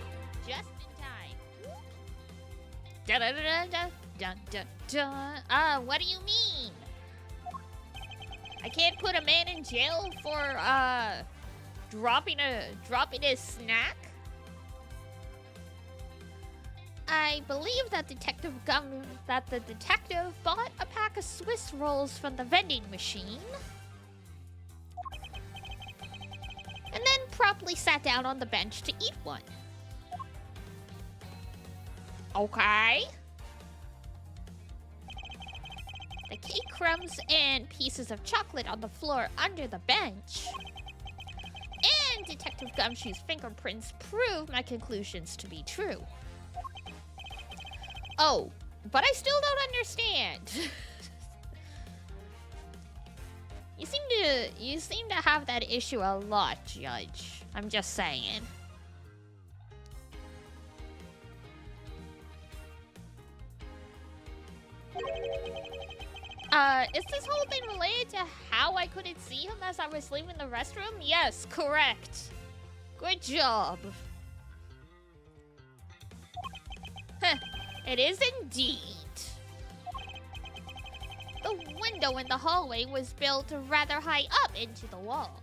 Speaker 1: Just in time. Dun, dun, dun, dun, dun, dun, dun. What do you mean? I can't put a man in jail for dropping a snack? I believe that the detective bought a pack of Swiss rolls from the vending machine. And then promptly sat down on the bench to eat one. Okay. The cake crumbs and pieces of chocolate on the floor under the bench. And Detective Gumshoe's fingerprints prove my conclusions to be true. Oh, but I still don't understand. You seem to have that issue a lot, Judge. I'm just saying. Is this whole thing related to how I couldn't see him as I was leaving the restroom? Yes, correct. Good job. Huh, it is indeed. The window in the hallway was built rather high up into the wall.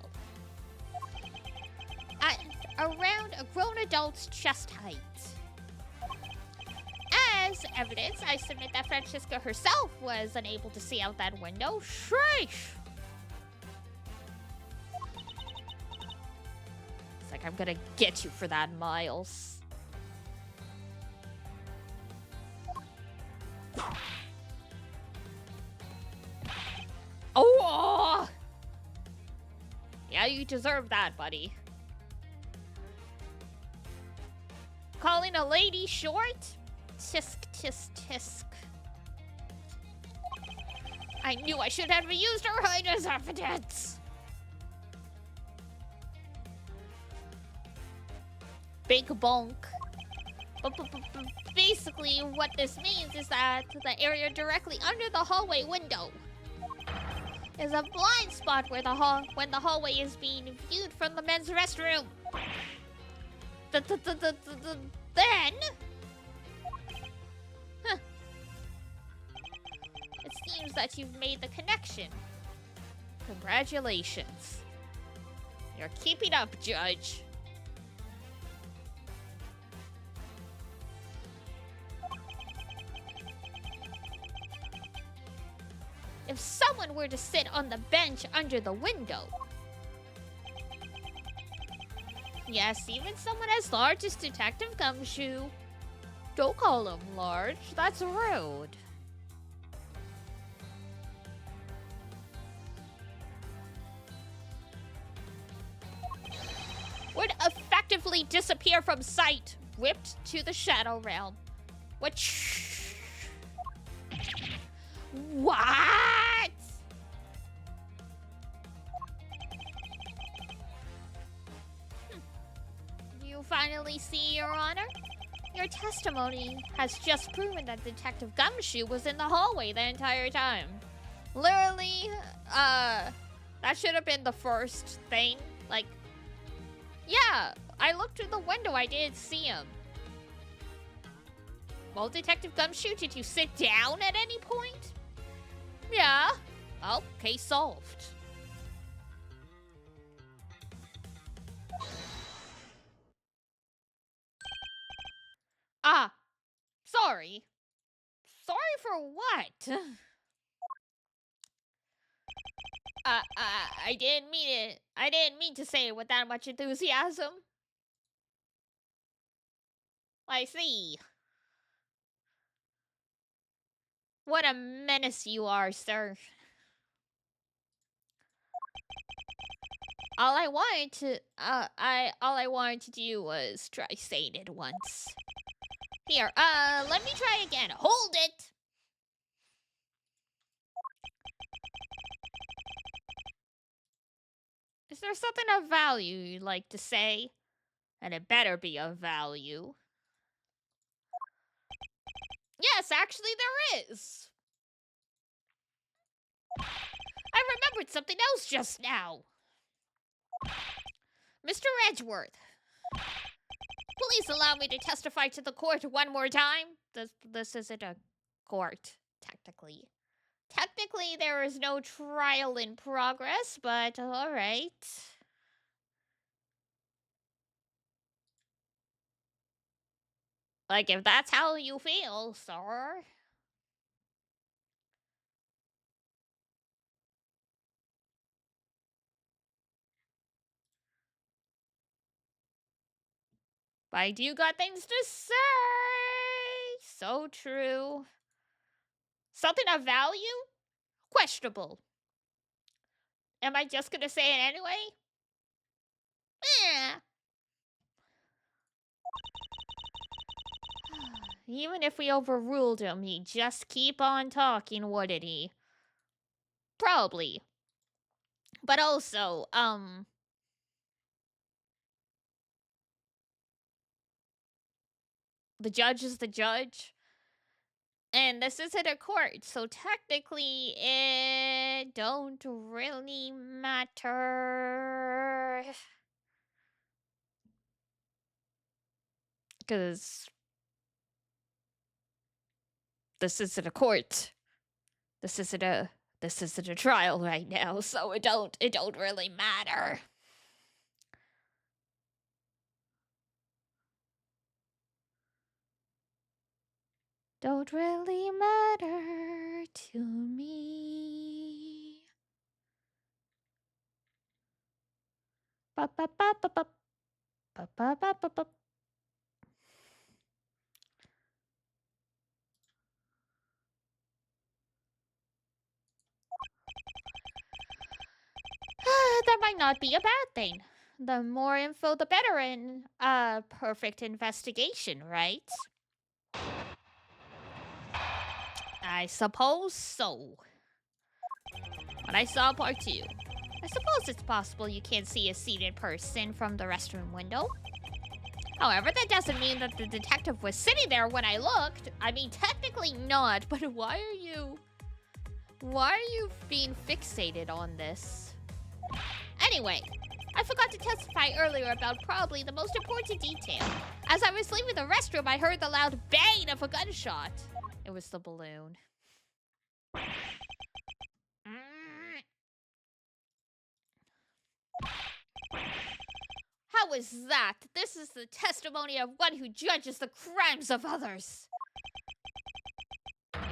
Speaker 1: At around a grown adult's chest height. As evidence, I submit that Francisca herself was unable to see out that window. Sheesh! It's like I'm gonna get you for that, Miles. Oh! Yeah, you deserve that, buddy. Calling a lady short? Tisk, tisk, tisk. I knew I should have used Her Highness evidence. Big bonk. But basically, what this means is that the area directly under the hallway window is a blind spot where when the hallway is being viewed from the men's restroom. Then... Huh. It seems that you've made the connection. Congratulations. You're keeping up, Judge. If someone were to sit on the bench under the window. Yes, even someone as large as Detective Gumshoe. Don't call him large, that's rude. Would effectively disappear from sight, whipped to the shadow realm. What? You finally see, Your Honor? Your testimony has just proven that Detective Gumshoe was in the hallway the entire time. Literally, that should have been the first thing. Like, yeah, I looked through the window, I didn't see him. Well, Detective Gumshoe, did you sit down at any point? Yeah. Oh, case solved. Ah, sorry. Sorry for what? I didn't mean it. I didn't mean to say it with that much enthusiasm. I see. What a menace you are, sir. All I wanted to do was try saying it once. Here, let me try again. Hold it! Is there something of value you'd like to say? And it better be of value. Yes, actually there is! I remembered something else just now. Mr. Edgeworth, please allow me to testify to the court one more time? This isn't a court, technically. Technically, there is no trial in progress, but all right. Like, if that's how you feel, sir. But I do got things to say. So true. Something of value? Questionable. Am I just gonna say it anyway? Eh. Even if we overruled him, he'd just keep on talking, wouldn't he? Probably. But also, the judge is the judge. And this isn't a court, so technically it don't really matter. Because this isn't a court. This isn't a trial right now, so it don't really matter. Don't really matter to me. Ba ba ba ba ba ba ba ba ba ba. That might not be a bad thing. The more info, the better in a perfect investigation, right? I suppose so. But I saw part 2. I suppose it's possible you can't see a seated person from the restroom window. However, that doesn't mean that the detective was sitting there when I looked. I mean, technically not, but why are you being fixated on this? Anyway, I forgot to testify earlier about probably the most important detail. As I was leaving the restroom, I heard the loud bang of a gunshot. It was the balloon. How is that? This is the testimony of one who judges the crimes of others.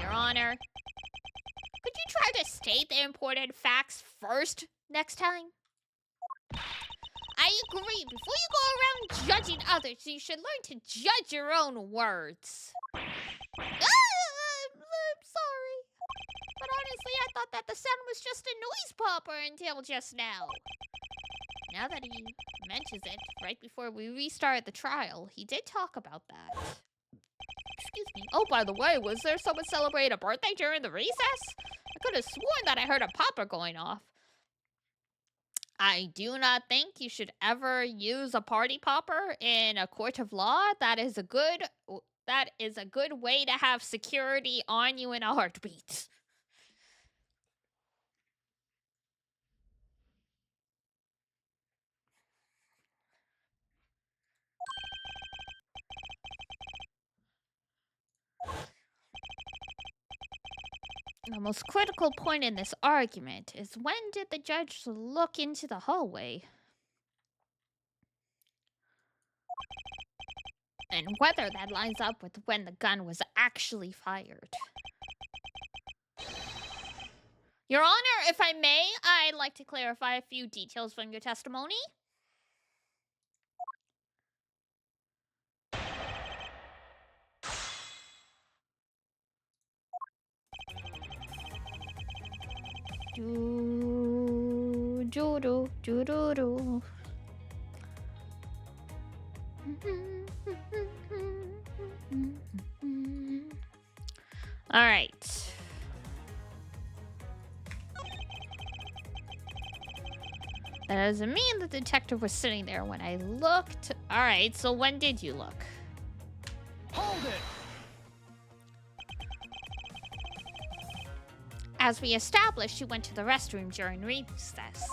Speaker 1: Your Honor, could you try to state the important facts first next time? I agree. Before you go around judging others, you should learn to judge your own words. I'm sorry. But honestly, I thought that the sound was just a noise popper until just now. Now that he mentions it, right before we restarted the trial, he did talk about that. Excuse me. Oh, by the way, was there someone celebrating a birthday during the recess? I could have sworn that I heard a popper going off. I do not think you should ever use a party popper in a court of law. That is a good way to have security on you in a heartbeat. The most critical point in this argument is when did the judge look into the hallway? And whether that lines up with when the gun was actually fired. Your Honor, if I may, I'd like to clarify a few details from your testimony. All right. That doesn't mean the detective was sitting there when I looked. All right, so when did you look?
Speaker 2: Hold it!
Speaker 1: As we established, you went to the restroom during recess.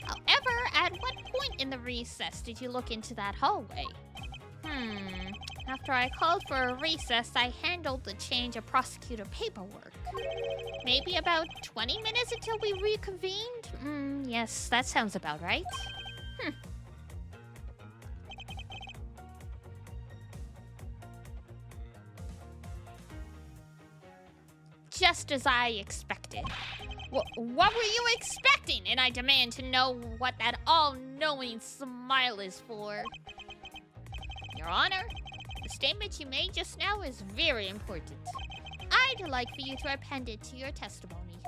Speaker 1: However, at what point in the recess did you look into that hallway? After I called for a recess, I handled the change of prosecutor paperwork. Maybe about 20 minutes until we reconvened? Yes, that sounds about right. Just as I expected. What were you expecting? And I demand to know what that all-knowing smile is for. Your Honor, the statement you made just now is very important. I'd like for you to append it to your testimony.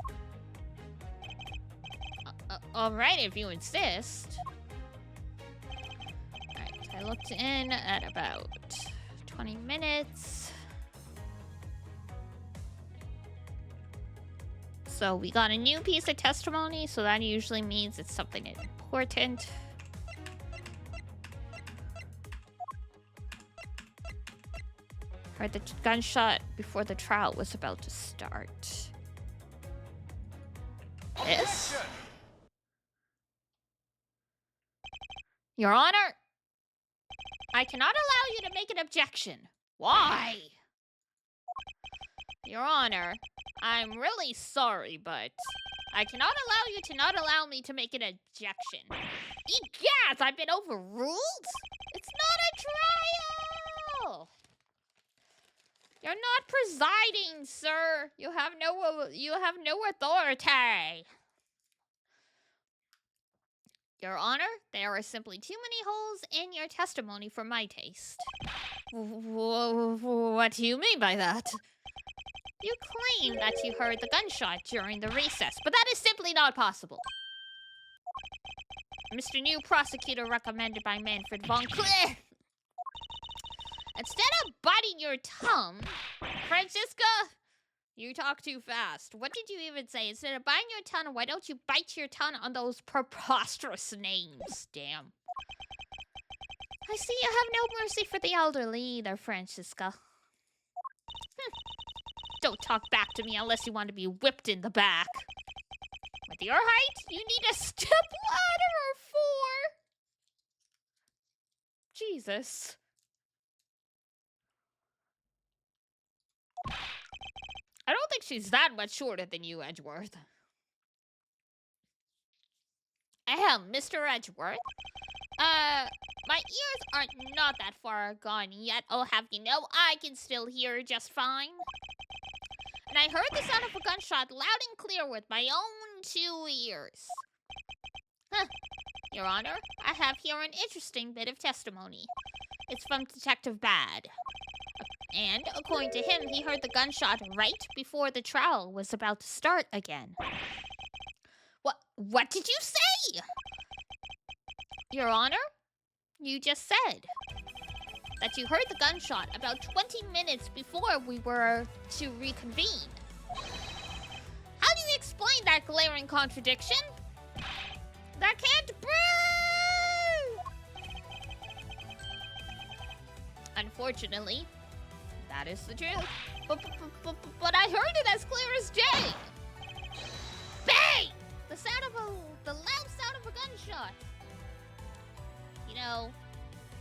Speaker 1: Alright, if you insist. Alright, I looked in at about 20 minutes. So we got a new piece of testimony, so that usually means it's something important. Heard the gunshot before the trial was about to start. This? Your Honor, I cannot allow you to make an objection. Why? Your Honor, I'm really sorry, but I cannot allow you to not allow me to make an objection. Egad, I've been overruled? It's not a trial! You're not presiding, sir. You have no authority. Your Honor, there are simply too many holes in your testimony for my taste. What do you mean by that? You claim that you heard the gunshot during the recess, but that is simply not possible. Mr. New Prosecutor recommended by Manfred von Clear. Instead of biting your tongue, Francisca, you talk too fast. What did you even say? Instead of biting your tongue, why don't you bite your tongue on those preposterous names? Damn. I see you have no mercy for the elderly either, Francisca. Don't talk back to me unless you want to be whipped in the back. With your height, you need a step ladder or 4. Jesus. I don't think she's that much shorter than you, Edgeworth. Ahem, Mr. Edgeworth. My ears are not that far gone yet. I'll have you know I can still hear just fine. And I heard the sound of a gunshot loud and clear with my own 2 ears. Your Honor, I have here an interesting bit of testimony. It's from Detective Bad. And, according to him, he heard the gunshot right before the trial was about to start again. What did you say? Your Honor, you just said that you heard the gunshot about 20 minutes before we were to reconvene. How do you explain that glaring contradiction? That can't be! Unfortunately, that is the truth. But I heard it as clear as day. Bang! The loud sound of a gunshot. You know,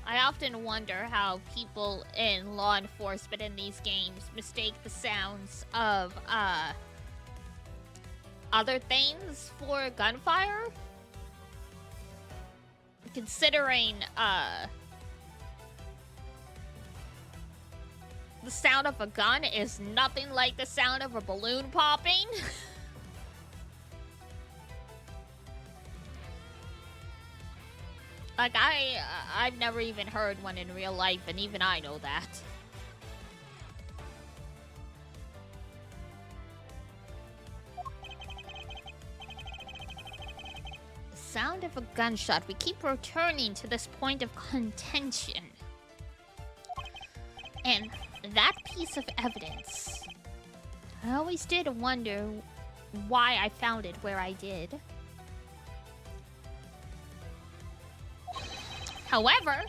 Speaker 1: I often wonder how people in law enforcement in these games mistake the sounds of other things for gunfire. Considering the sound of a gun is nothing like the sound of a balloon popping. Like, I've never even heard one in real life, and even I know that. The sound of a gunshot. We keep returning to this point of contention. And that piece of evidence, I always did wonder why I found it where I did. However,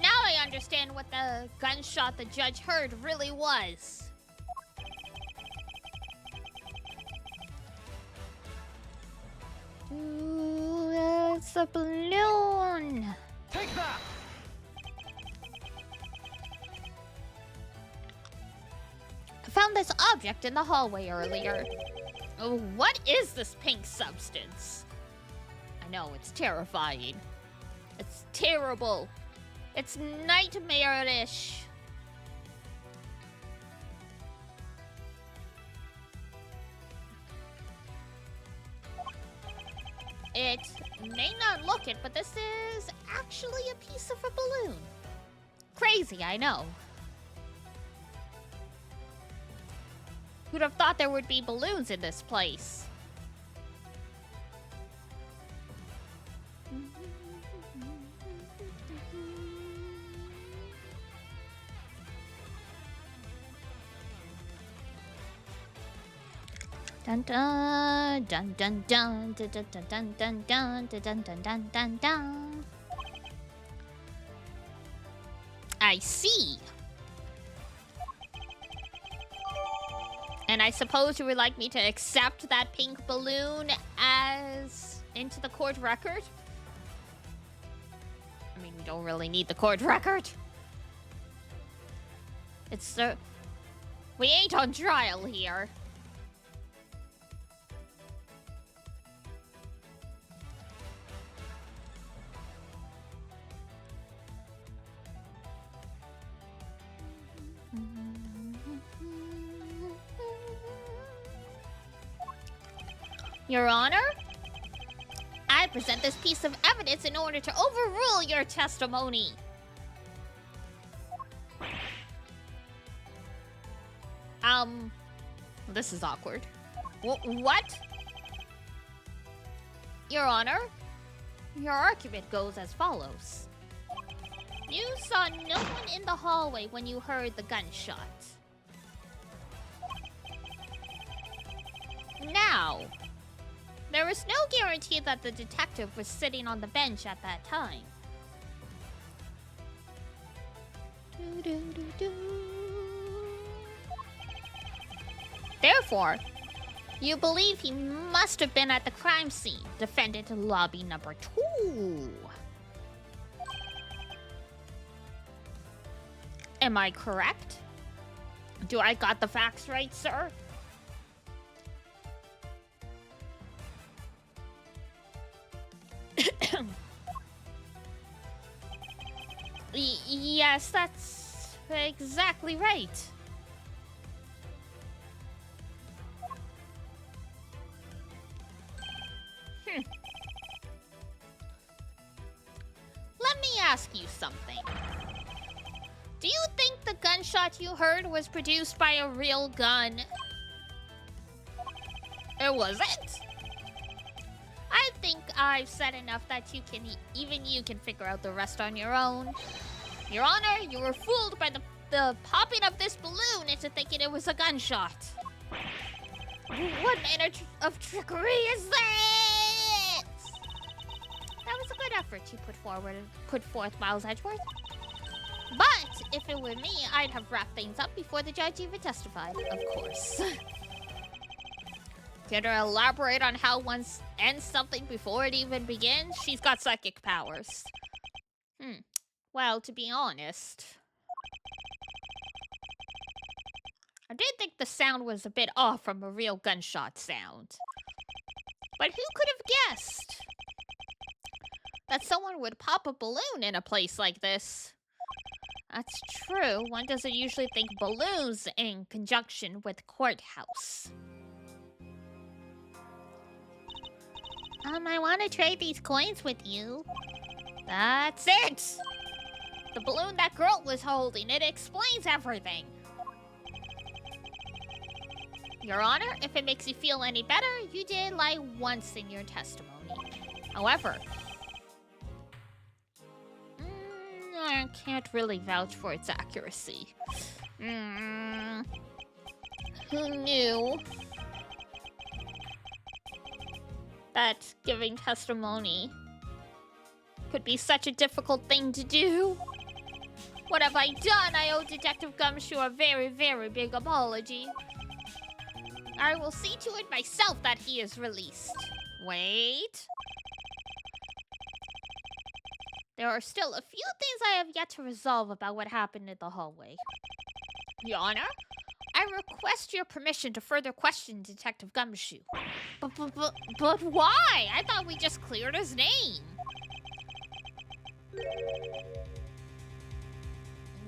Speaker 1: now I understand what the gunshot the judge heard really was. Ooh, it's a balloon.
Speaker 2: Take that!
Speaker 1: I found this object in the hallway earlier. Oh, what is this pink substance? I know, it's terrifying. It's terrible. It's nightmarish. It may not look it, but this is actually a piece of a balloon. Crazy, I know. Who'd have thought there would be balloons in this place? Dun dun dun dun dun dun dun dun dun dun dun dun dun dun dun dun. I see. And I suppose you would like me to accept that pink balloon as into the court record? I mean, we don't really need the court record. It's we ain't on trial here. Your Honor, I present this piece of evidence in order to overrule your testimony. This is awkward. What? Your Honor, your argument goes as follows. You saw no one in the hallway when you heard the gunshot. Now, there is no guarantee that the detective was sitting on the bench at that time. Therefore, you believe he must have been at the crime scene, defendant in lobby number 2. Am I correct? Do I got the facts right, sir? Yes, that's exactly right. Let me ask you something. Do you think the gunshot you heard was produced by a real gun? It wasn't? I think I've said enough that even you can figure out the rest on your own. Your Honor, you were fooled by the popping of this balloon into thinking it was a gunshot. What manner of trickery is this? That was a good effort you put forth, Miles Edgeworth. But if it were me, I'd have wrapped things up before the judge even testified, of course. Can her elaborate on how one ends something before it even begins? She's got psychic powers. Well, to be honest, I did think the sound was a bit off from a real gunshot sound. But who could have guessed that someone would pop a balloon in a place like this? That's true. One doesn't usually think balloons in conjunction with courthouse. I want to trade these coins with you. That's it! The balloon that girl was holding, it explains everything. Your Honor, if it makes you feel any better, you did lie once in your testimony. However, I can't really vouch for its accuracy. Who knew that giving testimony could be such a difficult thing to do? What have I done? I owe Detective Gumshoe a very, very big apology. I will see to it myself that he is released. Wait. There are still a few things I have yet to resolve about what happened in the hallway. Your Honor, I I request your permission to further question Detective Gumshoe. But why? I thought we just cleared his name.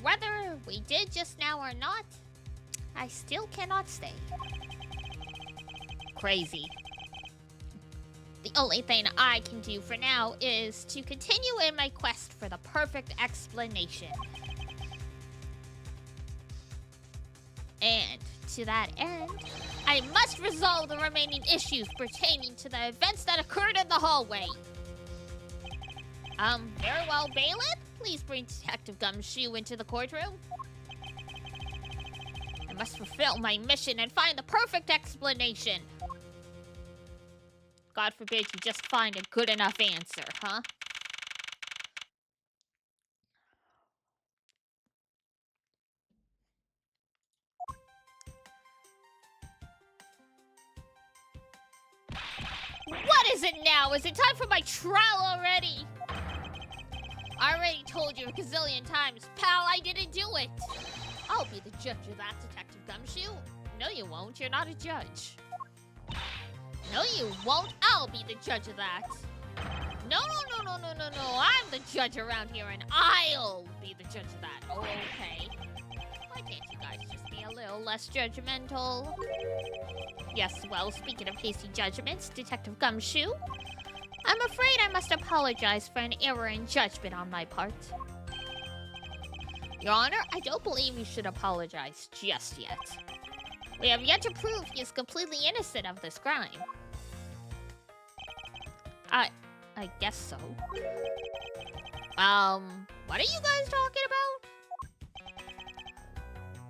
Speaker 1: Whether we did just now or not, I still cannot stay. Crazy. The only thing I can do for now is to continue in my quest for the perfect explanation. And to that end, I must resolve the remaining issues pertaining to the events that occurred in the hallway. Very well, Bailiff. Please bring Detective Gumshoe into the courtroom. I must fulfill my mission and find the perfect explanation. God forbid you just find a good enough answer, huh? What is it now? Is it time for my trial already? I already told you a gazillion times, pal, I didn't do it. I'll be the judge of that, Detective Gumshoe. No, you won't. You're not a judge. No, you won't. I'll be the judge of that. No. I'm the judge around here, and I'll be the judge of that. Okay. Why can't you guys just be a little less judgmental? Yes, well, speaking of hasty judgments, Detective Gumshoe, I'm afraid I must apologize for an error in judgment on my part. Your Honor, I don't believe you should apologize just yet. We have yet to prove he is completely innocent of this crime. I guess so. What are you guys talking about?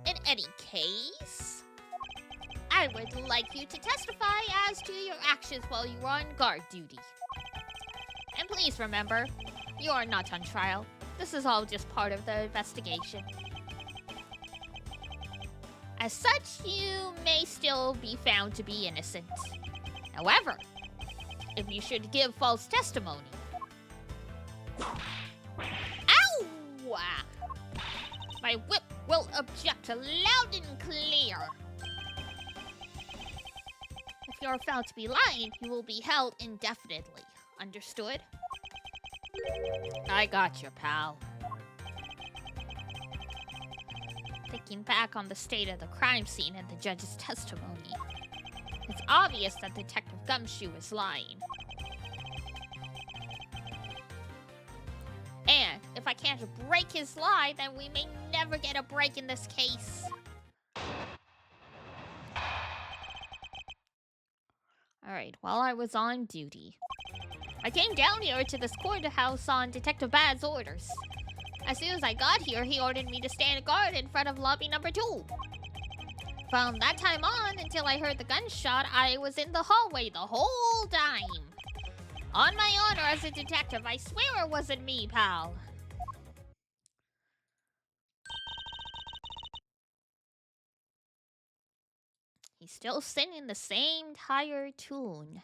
Speaker 1: In any case, I would like you to testify as to your actions while you were on guard duty. And please remember, you are not on trial. This is all just part of the investigation. As such, you may still be found to be innocent. However, if you should give false testimony... Ow! My whip will object loud and clear. If you're found to be lying, you will be held indefinitely. Understood? I got you, pal. Thinking back on the state of the crime scene and the judge's testimony, it's obvious that Detective Gumshoe is lying. And if I can't break his lie, then we may never get a break in this case. Alright, while I was on duty, I came down here to this courthouse on Detective Bad's orders. As soon as I got here, he ordered me to stand guard in front of lobby number 2. From that time on, until I heard the gunshot, I was in the hallway the whole time. On my honor as a detective, I swear it wasn't me, pal. He's still singing the same tired tune.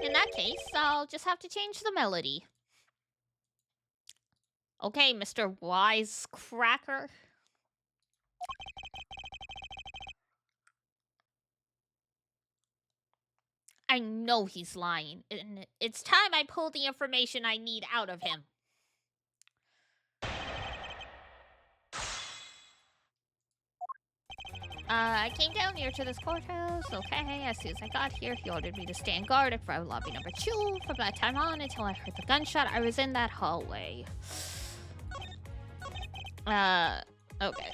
Speaker 1: In that case, I'll just have to change the melody. Okay, Mr. Wisecracker. I know he's lying, and it's time I pull the information I need out of him. I came down here to this courthouse, okay. As soon as I got here, he ordered me to stand guard in front of lobby number 2. From that time on, until I heard the gunshot, I was in that hallway. Okay.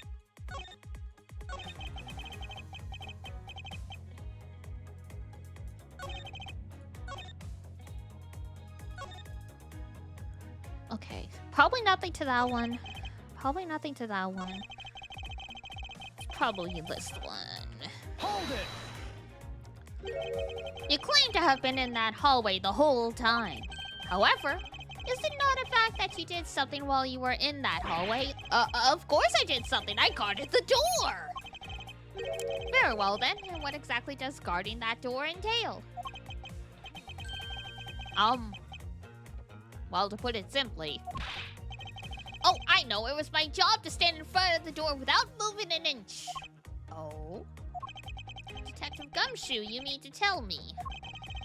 Speaker 1: Okay, probably nothing to that one. Probably nothing to that one. Probably this one.
Speaker 2: Hold it!
Speaker 1: You claim to have been in that hallway the whole time. However, is it not a fact that you did something while you were in that hallway? Of course I did something. I guarded the door! Very well then, and what exactly does guarding that door entail? Well, to put it simply, Oh, I know. It was my job to stand in front of the door without moving an inch. Oh? Detective Gumshoe, you mean to tell me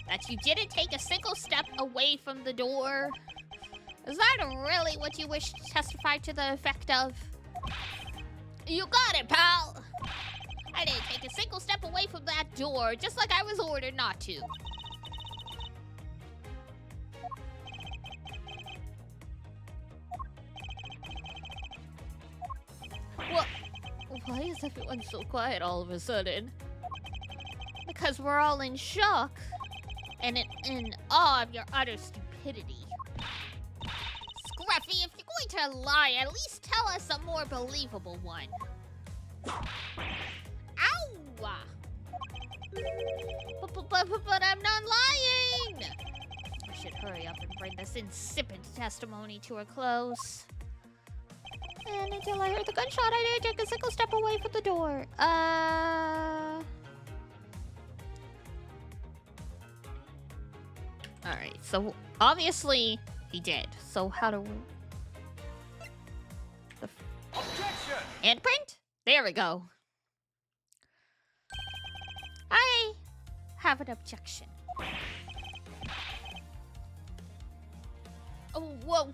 Speaker 1: that you didn't take a single step away from the door? Is that really what you wish to testify to the effect of? You got it, pal! I didn't take a single step away from that door, just like I was ordered not to. What? Why is everyone so quiet all of a sudden? Because we're all in shock and in awe of your utter stupidity. Scruffy, if you're going to lie, at least tell us a more believable one. Ow! But I'm not lying! I should hurry up and bring this insipid testimony to a close. And until I heard the gunshot, I didn't take a single step away from the door. Alright, so obviously he did. So how do we...
Speaker 2: Objection!
Speaker 1: Handprint? There we go. I have an objection. What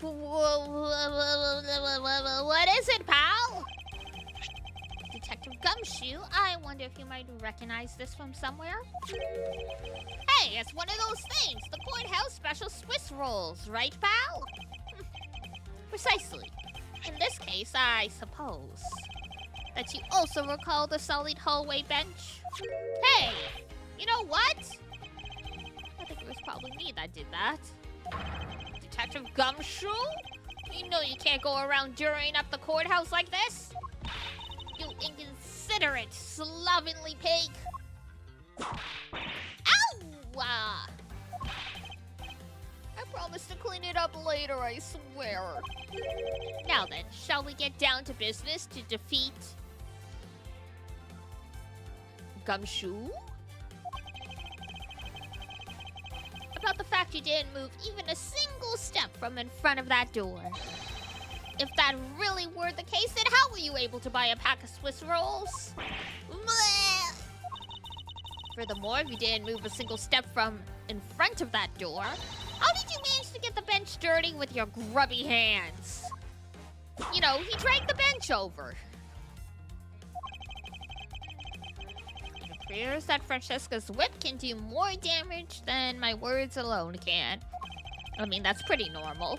Speaker 1: is it, pal? Detective Gumshoe, I wonder if you might recognize this from somewhere? Hey, it's one of those things, the courthouse special Swiss rolls, right, pal? Precisely. In this case, I suppose that you also recall the solid hallway bench? Hey, you know what? I think it was probably me that did that. Detective Gumshoe? You know you can't go around dirtying up the courthouse like this. You inconsiderate, slovenly pig. Ow! I promise to clean it up later, I swear. Now then, shall we get down to business to defeat Gumshoe? About the fact you didn't move even a single step from in front of that door. If that really were the case, then how were you able to buy a pack of Swiss rolls? Blech! Furthermore, if you didn't move a single step from in front of that door, how did you manage to get the bench dirty with your grubby hands? You know, he dragged the bench over. It appears that Francesca's whip can do more damage than my words alone can. I mean, that's pretty normal.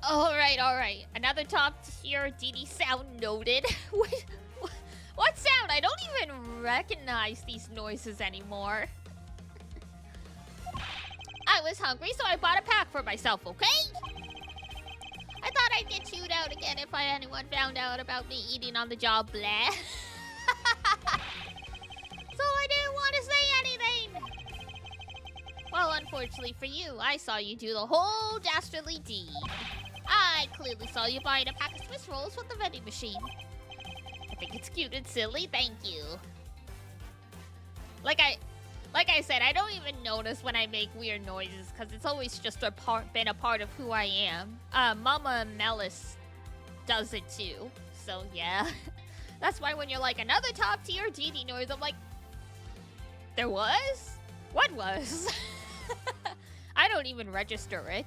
Speaker 1: Alright. Another top tier DD sound noted. What sound? I don't even recognize these noises anymore. I was hungry, so I bought a pack for myself, okay? I thought I'd get chewed out again if anyone found out about me eating on the job, blah. So I didn't want to say anything. Well, unfortunately for you, I saw you do the whole dastardly deed. I clearly saw you buying a pack of Swiss rolls from the vending machine. I think it's cute and silly, thank you. Like I said, I don't even notice when I make weird noises because it's always just been a part of who I am. Mama Melis does it too, so yeah. That's why when you're like, another top tier DD noise, I'm like, there was? What was? I don't even register it.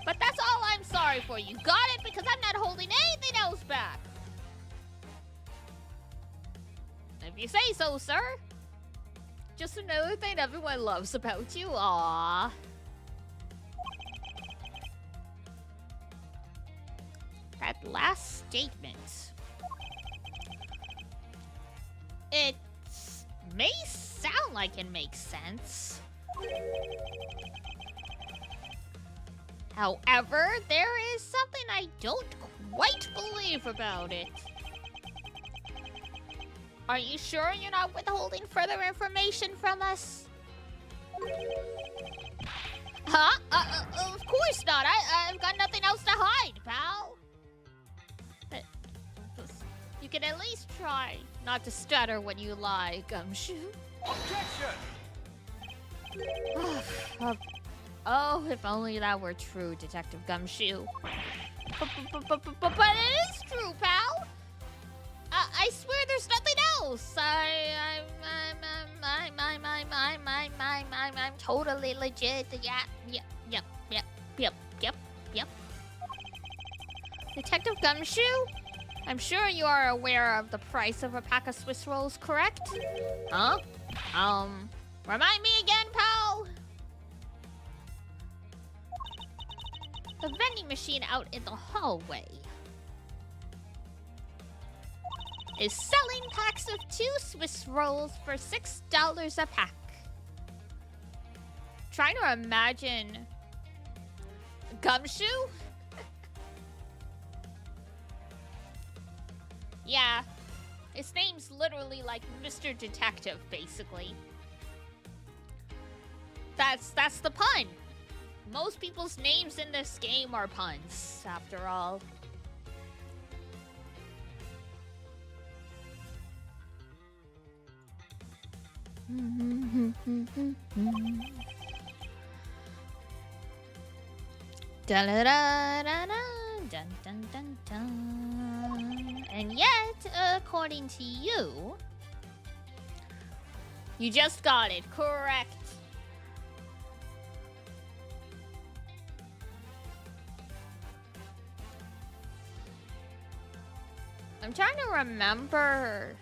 Speaker 1: But that's all I'm sorry for. You got it because I'm not holding anything else back. If you say so, sir. Just another thing everyone loves about you. Aww. That last statement. It may sound like it makes sense. However, there is something I don't quite believe about it. Are you sure you're not withholding further information from us? Huh? Of course not. I've got nothing else to hide, pal. You can at least try not to stutter when you lie, Gumshoe.
Speaker 2: Objection!
Speaker 1: Oh, if only that were true, Detective Gumshoe. But it is true, pal. I swear there's nothing else. I'm totally legit. Yeah, yep. Detective Gumshoe, I'm sure you are aware of the price of a pack of Swiss rolls, correct? Huh? Remind me again, pal. The vending machine out in the hallway is selling packs of 2 Swiss rolls for $6 a pack. Trying to imagine Gumshoe? Yeah, his name's literally like Mr. Detective, basically. That's the pun. Most people's names in this game are puns, after all. And yet, according to you, you just got it correct. I'm trying to remember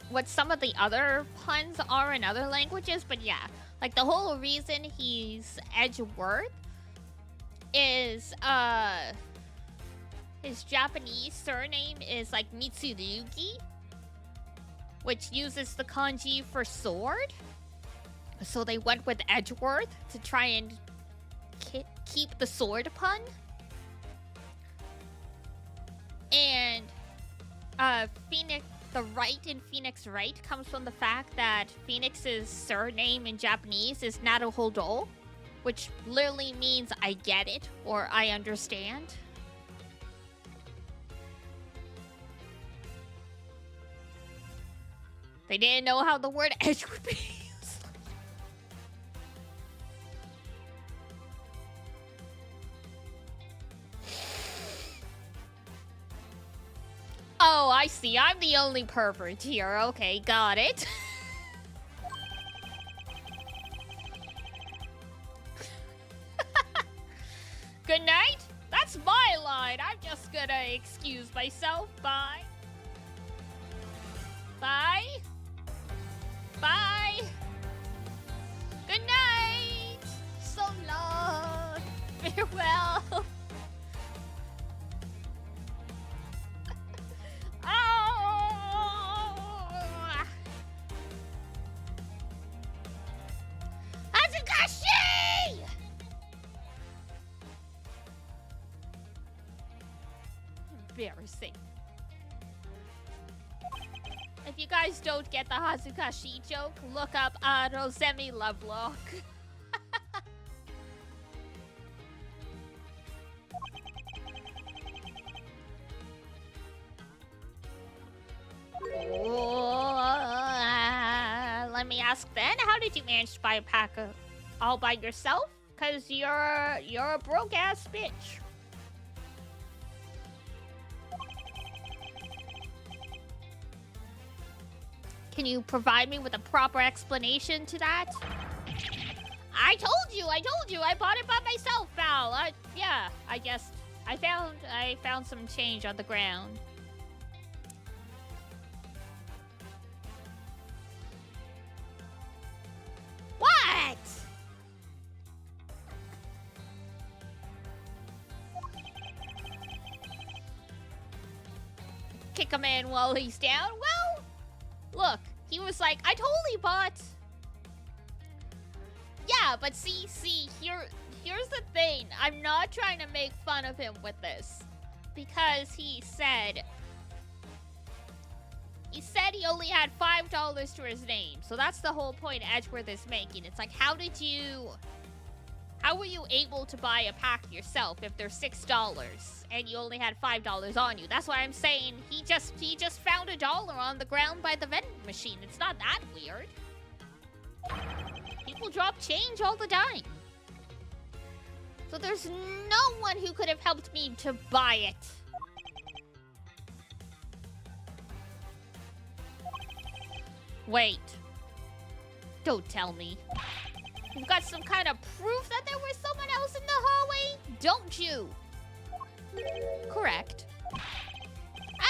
Speaker 1: what some of the other puns are in other languages, but yeah, like the whole reason he's Edgeworth is his Japanese surname is like Mitsurugi, which uses the kanji for sword. So they went with Edgeworth to try and keep the sword pun. And Phoenix, the right in Phoenix Wright comes from the fact that Phoenix's surname in Japanese is Naruhodo, which literally means I get it or I understand. They didn't know how the word edge would be used. Oh, I see. I'm the only pervert here. Okay, got it. Good night? That's my line. I'm just gonna excuse myself. Bye. Bye. Bye. Good night. So long. Farewell. Oh. Hazukashi! Embarrassing. If you guys don't get the Hazukashi joke, look up Rosemi Lovelock. Let me ask then, how did you manage to buy a pack of all by yourself? Cause you're a broke ass bitch. Can you provide me with a proper explanation to that? I told you, I bought it by myself, Val. Yeah, I guess I found some change on the ground. What? Kick a man while he's down? Well, look, he was like, I totally bought. Yeah, but see, here's the thing. I'm not trying to make fun of him with this. Because he said he only had $5 to his name. So that's the whole point Edgeworth is making. It's like, how did you How were you able to buy a pack yourself if they're $6 and you only had $5 on you? That's why I'm saying he just found $1 on the ground by the vending machine. It's not that weird. People drop change all the time. So there's no one who could have helped me to buy it. Wait. Don't tell me. You've got some kind of proof that there was someone else in the hallway, don't you? Correct.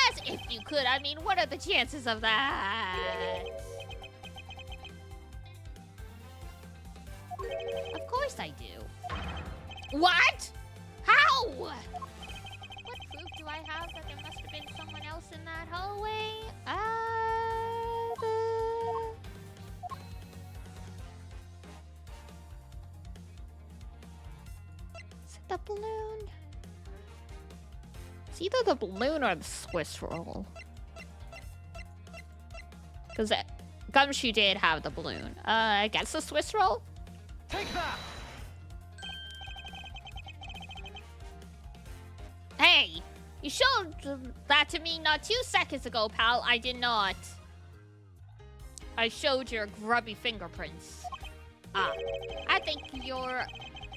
Speaker 1: As if you could. I mean, what are the chances of that? Of course I do. What? How? What proof do I have that there must have been someone else in that hallway? Is it the balloon? It's either the balloon or the Swiss roll. Because Gumshoe did have the balloon. I guess the Swiss roll?
Speaker 2: Take that!
Speaker 1: Hey! You showed that to me not 2 seconds ago, pal. I did not. I showed your grubby fingerprints. Ah. I think you're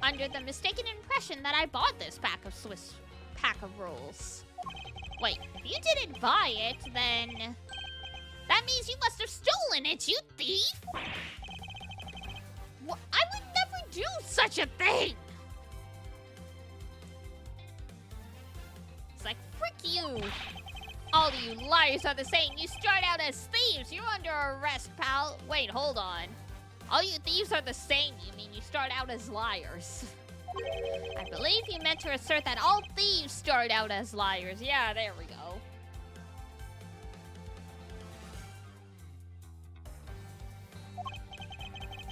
Speaker 1: under the mistaken impression that I bought this pack of rolls. Wait, if you didn't buy it, then that means you must have stolen it, you thief! What? I would never do such a thing! It's like, frick you! All of you liars are the same. You start out as thieves. You're under arrest, pal. Wait, hold on. All you thieves are the same. You mean you start out as liars? I believe you meant to assert that all thieves start out as liars. Yeah, there we go.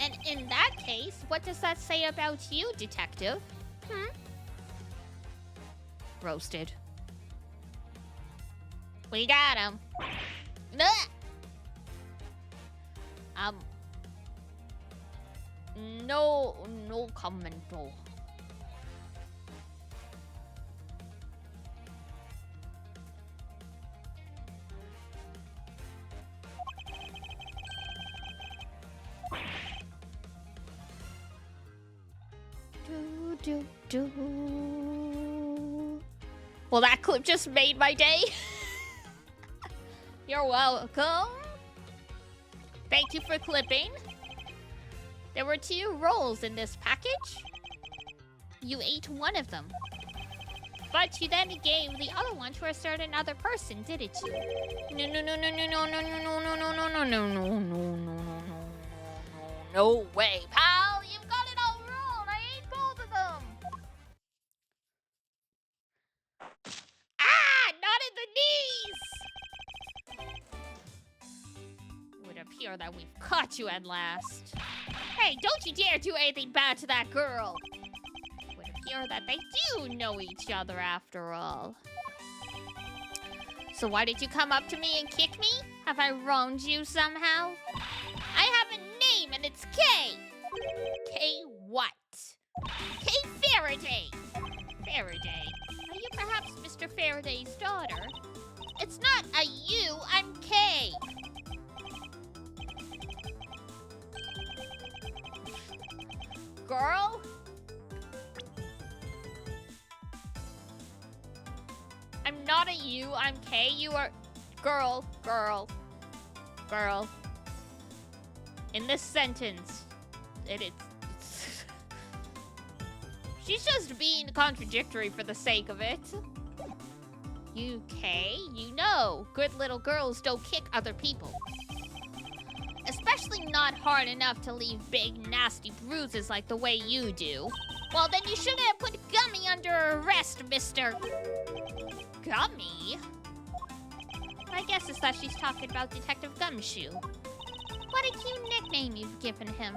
Speaker 1: And in that case, what does that say about you, detective? Roasted. We got him. No commento. Well, that clip just made my day. You're welcome. Thank you for clipping. There were 2 rolls in this package. You ate one of them. But you then gave the other one to a certain other person, didn't you? No way, pal! You've got it all wrong! I ate both of them! Ah! Not in the knees! It would appear that we've caught you at last. Hey, don't you dare do anything bad to that girl! It would appear that they do know each other after all. So why did you come up to me and kick me? Have I wronged you somehow? I have a name and it's K! K what? K Faraday! Faraday? Are you perhaps Mr. Faraday's daughter? It's not a you, I'm K! Girl? I'm not a you, I'm K. You are... Girl. In this sentence, it's... She's just being contradictory for the sake of it. You, K, you know, good little girls don't kick other people. Especially not hard enough to leave big, nasty bruises like the way you do. Well, then you shouldn't have put Gummy under arrest, Mr. Gummy? I guess it's that she's talking about Detective Gumshoe. What a cute nickname you've given him.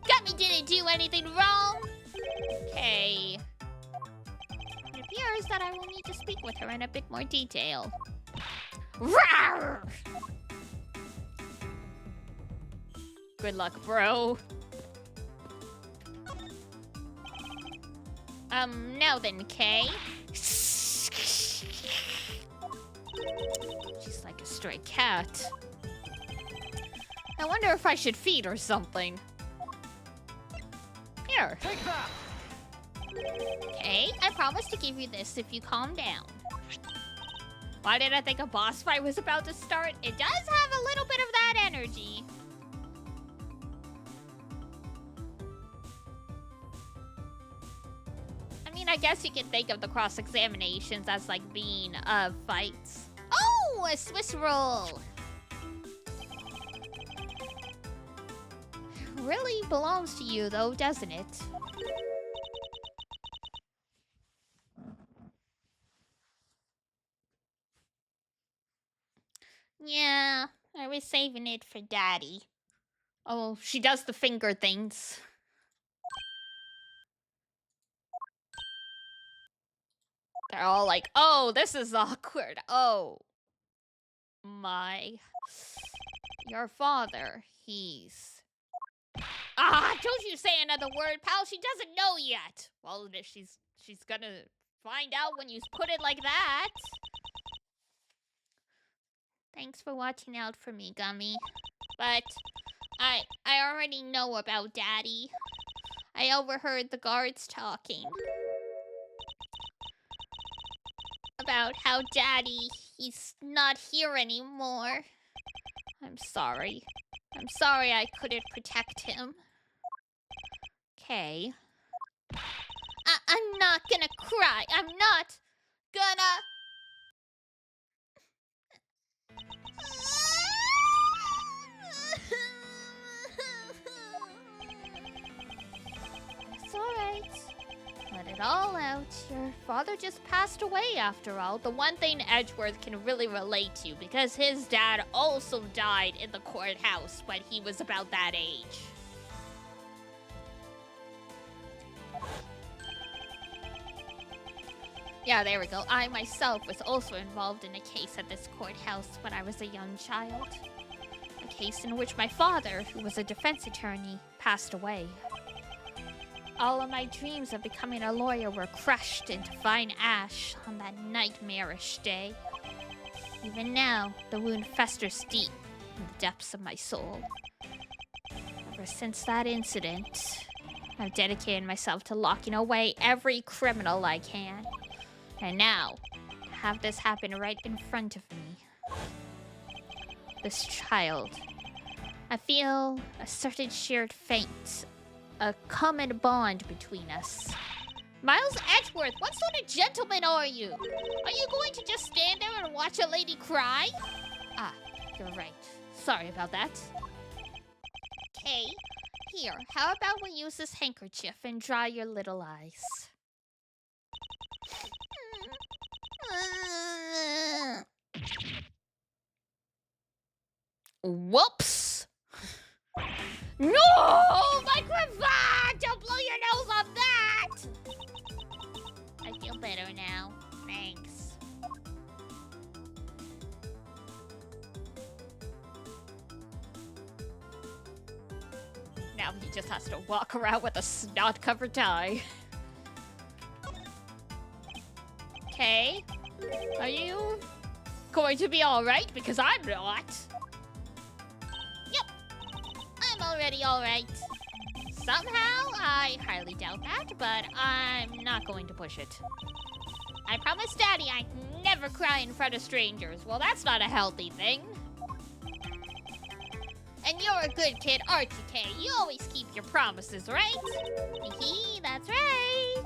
Speaker 1: Gummy didn't do anything wrong! Okay. It appears that I will need to speak with her in a bit more detail. Rawr! Good luck, bro. Now then, Kay. She's like a stray cat. I wonder if I should feed her something. Here.
Speaker 2: Take that!
Speaker 1: Okay, I promise to give you this if you calm down. Why did I think a boss fight was about to start? It does have a little bit of that energy. I mean, I guess you can think of the cross-examinations as like being fights. Oh, a Swiss roll. Really belongs to you though, doesn't it? Yeah, I was saving it for Daddy. Oh, she does the finger things. They're all like, oh, this is awkward. Oh. My. Your father, he's... Ah, don't you say another word, pal. She doesn't know yet. Well, she's gonna find out when you put it like that. Thanks for watching out for me, Gummy. But I already know about Daddy. I overheard the guards talking about how Daddy, he's not here anymore. I'm sorry. I'm sorry I couldn't protect him. Okay. I'm not gonna cry. I'm not gonna... It's alright. Let it all out. Your father just passed away after all. The one thing Edgeworth can really relate to, because his dad also died in the courthouse when he was about that age. Yeah, there we go. I myself was also involved in a case at this courthouse when I was a young child. A case in which my father, who was a defense attorney, passed away. All of my dreams of becoming a lawyer were crushed into fine ash on that nightmarish day. Even now, the wound festers deep in the depths of my soul. Ever since that incident, I've dedicated myself to locking away every criminal I can. And now, to have this happen right in front of me. This child. I feel a certain shared fate. A common bond between us. Miles Edgeworth, what sort of gentleman are you? Are you going to just stand there and watch a lady cry? Ah, you're right. Sorry about that. Okay, here, how about we use this handkerchief and dry your little eyes? Whoops! No! My cravat! Don't blow your nose on that! I feel better now. Thanks. Now he just has to walk around with a snot-covered tie. Okay. Are you going to be alright? Because I'm not. I'm already alright. Somehow, I highly doubt that, but I'm not going to push it. I promised Daddy I'd never cry in front of strangers. Well, that's not a healthy thing. And you're a good kid, aren't you, Kay? You always keep your promises, right? Hee, that's right.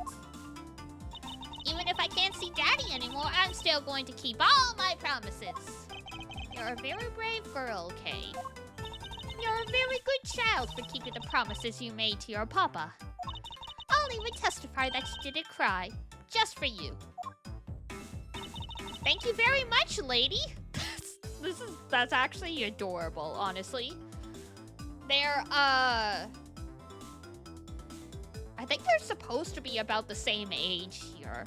Speaker 1: Even if I can't see Daddy anymore, I'm still going to keep all my promises. You're a very brave girl, Kay. You're a very good child for keeping the promises you made to your papa. I'll even testify that you didn't cry, just for you. Thank you very much, lady. That's actually adorable, honestly. They're, I think they're supposed to be about the same age here.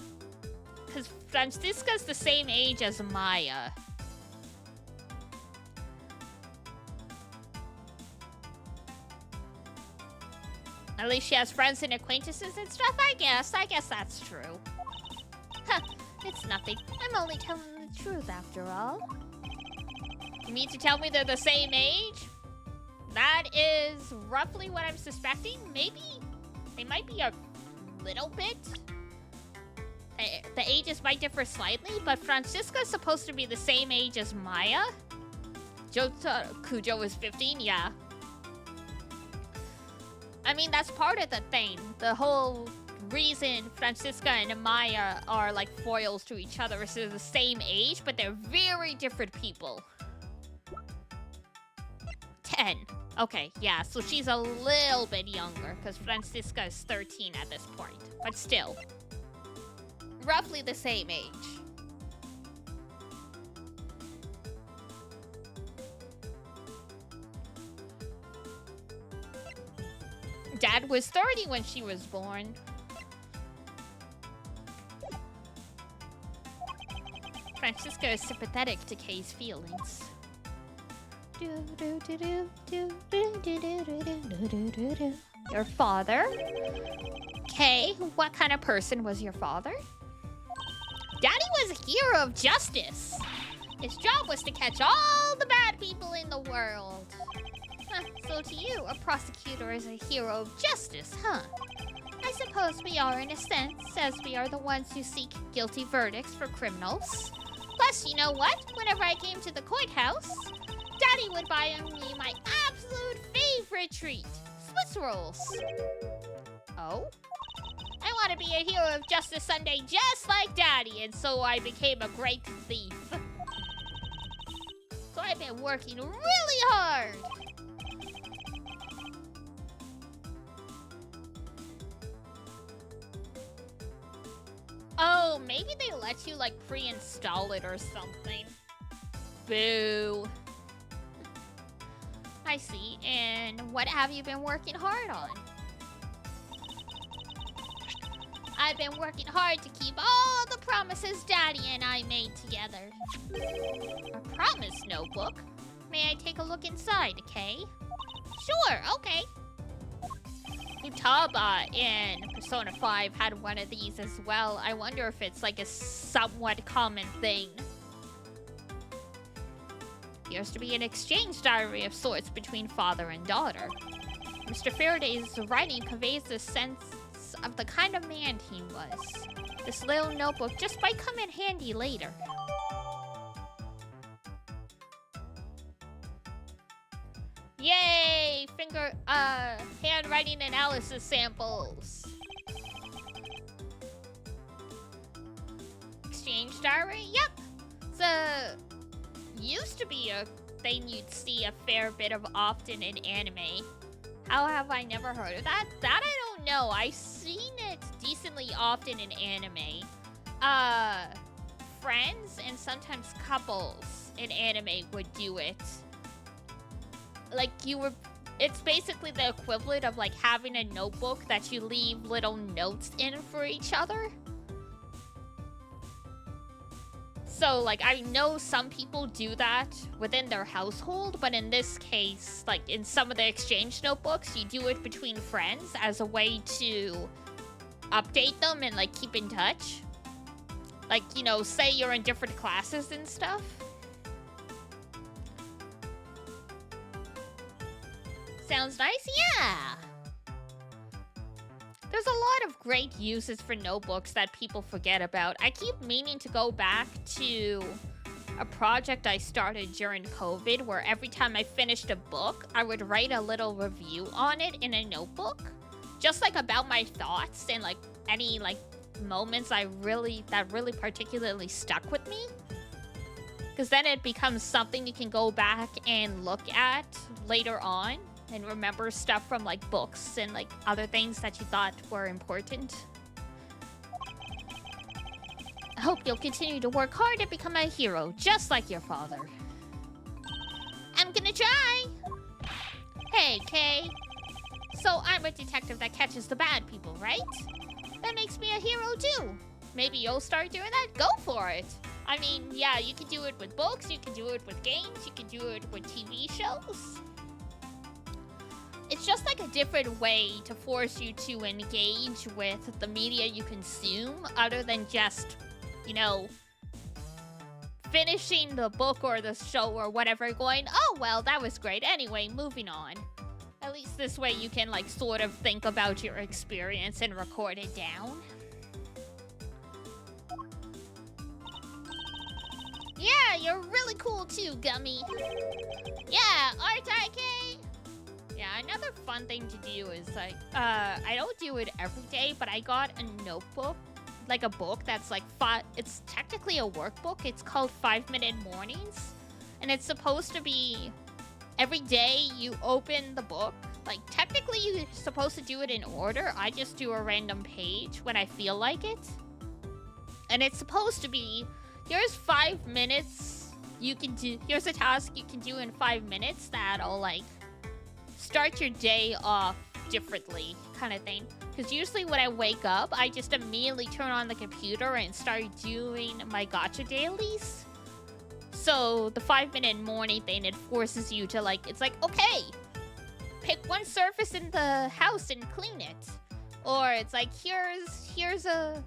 Speaker 1: Because Francisca's the same age as Maya. At least she has friends and acquaintances and stuff, I guess. I guess that's true. Huh, it's nothing. I'm only telling the truth after all. You mean to tell me they're the same age? That is roughly what I'm suspecting. Maybe they might be a little bit. The ages might differ slightly, but Francisca's supposed to be the same age as Maya. Cujo is 15, yeah. I mean, that's part of the thing. The whole reason Francisca and Maya are like foils to each other is they're the same age, but they're very different people. 10. Okay, yeah, so she's a little bit younger, because Francisca is 13 at this point. But still, roughly the same age. Dad was 30 when she was born. Francisca is sympathetic to Kay's feelings. Your father? Kay, what kind of person was your father? Daddy was a hero of justice. His job was to catch all the bad people in the world. Huh, so to you, a prosecutor is a hero of justice, huh? I suppose we are in a sense, as we are the ones who seek guilty verdicts for criminals. Plus, you know what? Whenever I came to the courthouse, Daddy would buy me my absolute favorite treat, Swiss rolls. Oh? I want to be a hero of justice Sunday just like Daddy, and so I became a great thief. So I've been working really hard. Oh, maybe they let you, like, pre-install it or something. Boo. I see. And what have you been working hard on? I've been working hard to keep all the promises Daddy and I made together. A promise notebook? May I take a look inside, Kay? Sure, okay. Futaba in Persona 5 had one of these as well. I wonder if it's like a somewhat common thing. Appears to be an exchange diary of sorts between father and daughter. Mr. Faraday's writing conveys the sense of the kind of man he was. This little notebook just might come in handy later. Yay! Handwriting analysis samples. Exchange diary? Yep. Used to be a thing you'd see a fair bit of often in anime. How have I never heard of that? That I don't know. I've seen it decently often in anime. Friends and sometimes couples in anime would do it. Like it's basically the equivalent of like having a notebook that you leave little notes in for each other. So like I know some people do that within their household, but in this case, like in some of the exchange notebooks, you do it between friends as a way to update them and like keep in touch. Like, you know, say you're in different classes and stuff. Sounds nice? Yeah! There's a lot of great uses for notebooks that people forget about. I keep meaning to go back to a project I started during COVID where every time I finished a book, I would write a little review on it in a notebook. Just like about my thoughts and like any like moments that really particularly stuck with me. Because then it becomes something you can go back and look at later on. And remember stuff from, like, books and, like, other things that you thought were important. I hope you'll continue to work hard and become a hero, just like your father. I'm gonna try! Hey, Kay. So I'm a detective that catches the bad people, right? That makes me a hero, too. Maybe you'll start doing that? Go for it! I mean, yeah, you can do it with books, you can do it with games, you can do it with TV shows. it's just like a different way to force you to engage with the media you consume other than just, you know, finishing the book or the show or whatever going, oh, well, that was great. Anyway, moving on. At least this way you can, like, sort of think about your experience and record it down. Yeah, you're really cool too, Gummy. Yeah, Art IK. Yeah, another fun thing to do is, like, I don't do it every day, but I got a notebook, like a book that's like it's technically a workbook. It's called 5-Minute Mornings. And it's supposed to be every day you open the book. Like, technically you're supposed to do it in order. I just do a random page when I feel like it. And it's supposed to be, here's 5 minutes you can do, here's a task you can do in 5 minutes that'll, like, start your day off differently, kind of thing. Because usually when I wake up, I just immediately turn on the computer and start doing my gacha dailies. So the 5-minute morning thing, it forces you to, like, it's like, okay, pick one surface in the house and clean it. Or it's like,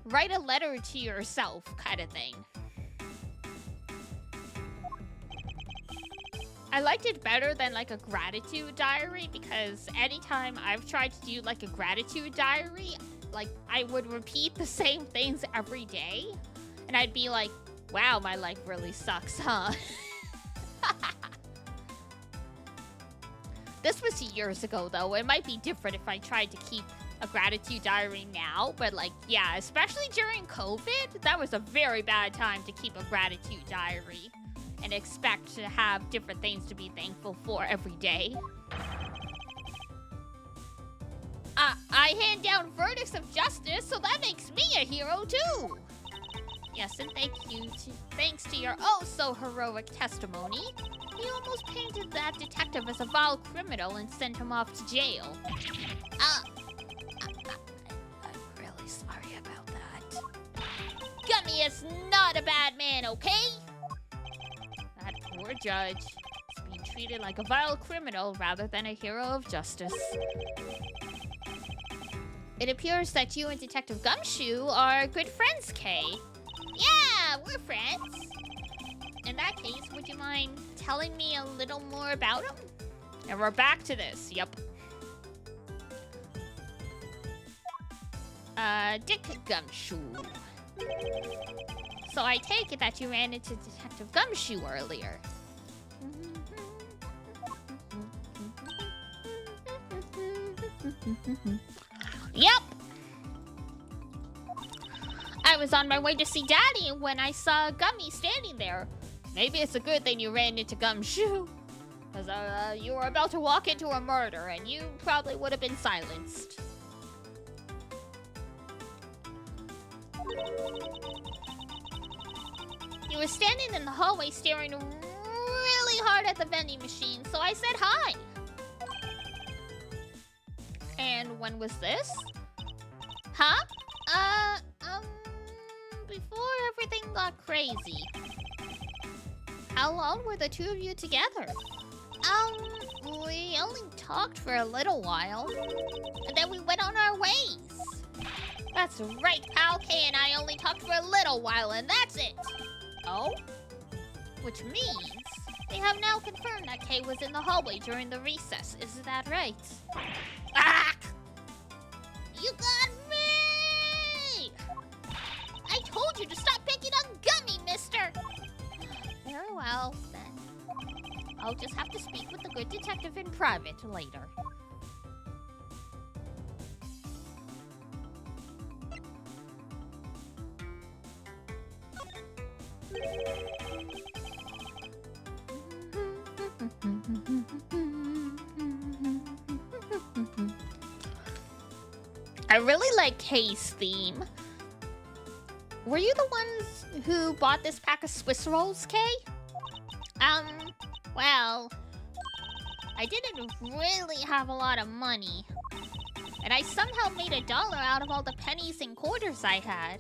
Speaker 1: write a letter to yourself, kind of thing. I liked it better than, like, a gratitude diary, because anytime I've tried to do, like, a gratitude diary, like, I would repeat the same things every day. And I'd be like, wow, my life really sucks, huh? This was years ago, though. It might be different if I tried to keep a gratitude diary now. But, like, yeah, especially during COVID, that was a very bad time to keep a gratitude diary and expect to have different things to be thankful for every day. I hand down verdicts of justice, so that makes me a hero too. Yes, and thanks to your oh-so-heroic testimony, you almost painted that detective as a vile criminal and sent him off to jail. I'm really sorry about that. Gummy is not a bad man, okay? That poor judge is being treated like a vile criminal rather than a hero of justice. It appears that you and Detective Gumshoe are good friends, Kay. Yeah, we're friends. In that case, would you mind telling me a little more about him? And we're back to this, yep. Dick Gumshoe. So I take it that you ran into Detective Gumshoe earlier. Yep! I was on my way to see Daddy when I saw Gummy standing there. Maybe it's a good thing you ran into Gumshoe. Because you were about to walk into a murder and you probably would have been silenced. He was standing in the hallway staring really hard at the vending machine, so I said hi. And when was this? Huh? Before everything got crazy. How long were the two of you together? We only talked for a little while. And then we went on our ways. That's right, pal. Kay and I only talked for a little while, and that's it. Oh? Which means they have now confirmed that Kay was in the hallway during the recess. Is that right? Ah! You got me! I told you to stop picking on Gummy, mister! Very well, then. I'll just have to speak with the good detective in private later. I really like Kay's theme. Were you the ones who bought this pack of Swiss rolls, Kay? Well, I didn't really have a lot of money. And I somehow made $1 out of all the pennies and quarters I had.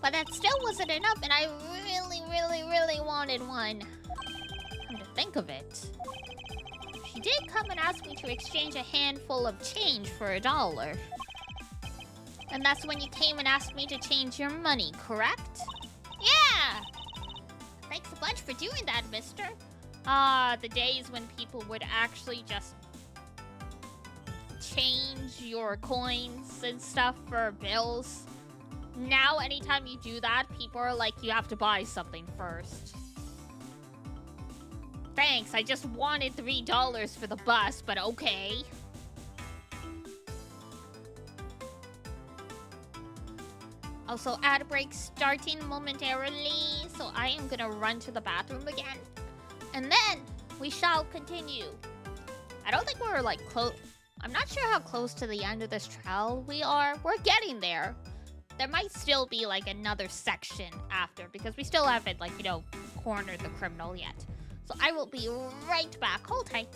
Speaker 1: But that still wasn't enough, and I really wanted one. Come to think of it, he did come and ask me to exchange a handful of change for $1. And that's when you came and asked me to change your money, correct? Yeah! Thanks a bunch for doing that, mister. The days when people would actually just change your coins and stuff for bills. Now, anytime you do that, people are like, you have to buy something first. Thanks, I just wanted $3 for the bus, but okay. Also, ad break starting momentarily, so I am gonna run to the bathroom again. And then, we shall continue. I don't think we're, like, close. I'm not sure how close to the end of this trail we are. We're getting there. There might still be, like, another section after, because we still haven't, like, you know, cornered the criminal yet. So I will be right back. Hold tight.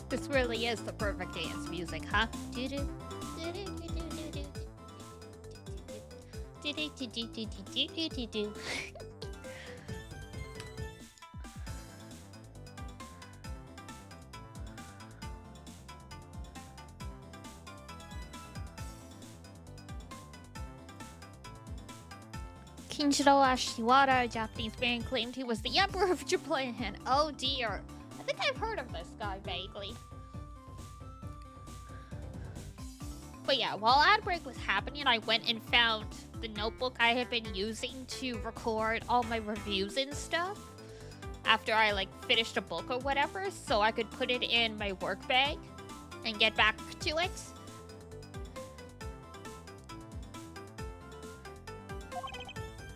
Speaker 1: This really is the perfect dance music, huh? Kinjiro Ashiwara, a Japanese man, claimed he was the Emperor of Japan. Oh dear. I think I've heard of this guy vaguely. But yeah, while ad break was happening, I went and found the notebook I had been using to record all my reviews and stuff after I like finished a book or whatever, so I could put it in my work bag and get back to it.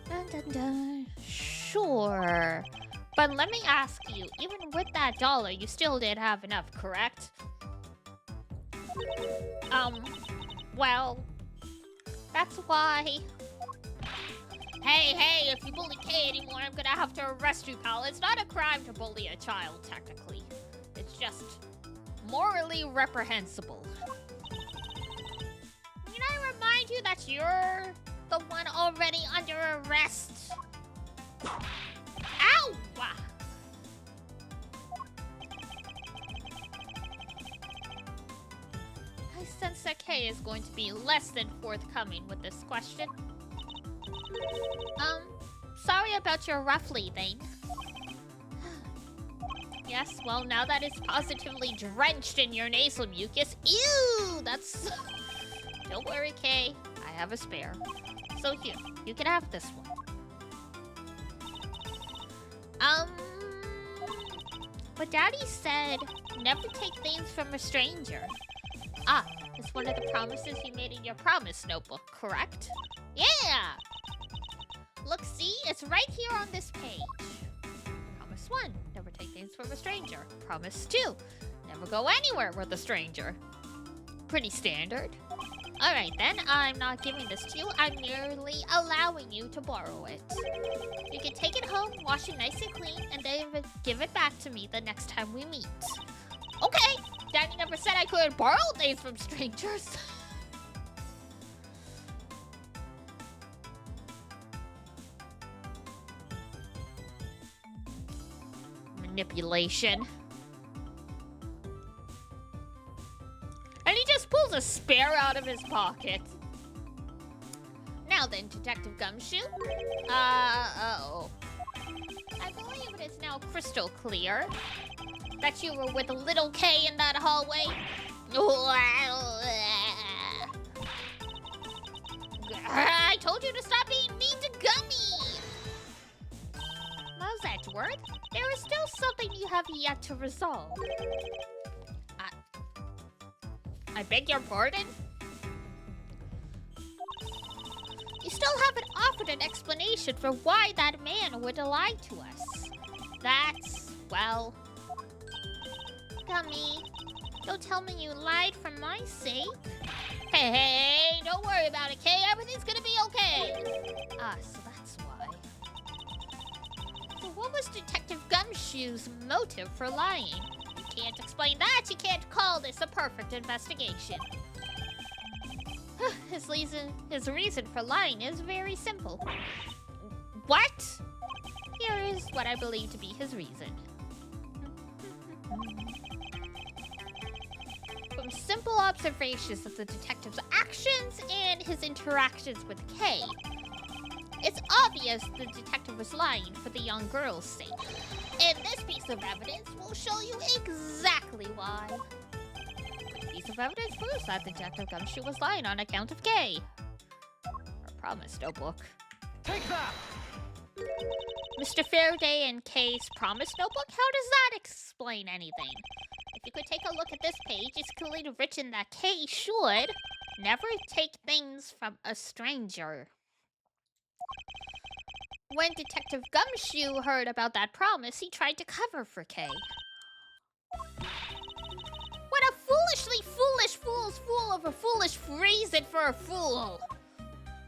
Speaker 1: Dun, dun, dun. Sure. But let me ask you, even with that dollar, you still did have enough, correct? Well, that's why... Hey, if you bully Kay anymore, I'm gonna have to arrest you, pal. It's not a crime to bully a child, technically. It's just morally reprehensible. Can I remind you that you're the one already under arrest? Ow! I sense that Kay is going to be less than forthcoming with this question. Sorry about your rough leaving. Yes, well, now that it's positively drenched in your nasal mucus, ew, that's... Don't worry, Kay, I have a spare. So here, you can have this one. But Daddy said, never take things from a stranger. Ah, it's one of the promises you made in your promise notebook, correct? Yeah! Look, see? It's right here on this page. Promise 1, never take things from a stranger. Promise 2, never go anywhere with a stranger. Pretty standard. Alright then, I'm not giving this to you. I'm merely allowing you to borrow it. You can take it home, wash it nice and clean, and then give it back to me the next time we meet. Okay! Daddy never said I could borrow things from strangers. Manipulation. And he just pulls a spare out of his pocket. Now then, Detective Gumshoe. Uh-oh. I believe it is now crystal clear that you were with little K in that hallway. I told you to stop being mean to Gummy. How's that, Edward? There is still something you have yet to resolve. I beg your pardon? You still haven't offered an explanation for why that man would lie to us. That's, well... Gummy, don't tell me you lied for my sake. Hey, don't worry about it, Kay. Everything's gonna be okay. So that's why. So what was Detective Gumshoe's motive for lying? You can't explain that. You can't call this a perfect investigation. His reason for lying is very simple. What? Here is what I believe to be his reason. From simple observations of the detective's actions and his interactions with Kay, it's obvious the detective was lying for the young girl's sake. And this piece of evidence will show you exactly why. The piece of evidence proves that Detective Gumshoe was lying on account of Kay. Her promise notebook.
Speaker 2: Take that!
Speaker 1: Mr. Faraday and Kay's promise notebook? How does that explain anything? If you could take a look at this page, it's clearly written that Kay should never take things from a stranger. When Detective Gumshoe heard about that promise, he tried to cover for Kay. What a foolishly foolish fool's fool of a foolish reason for a fool!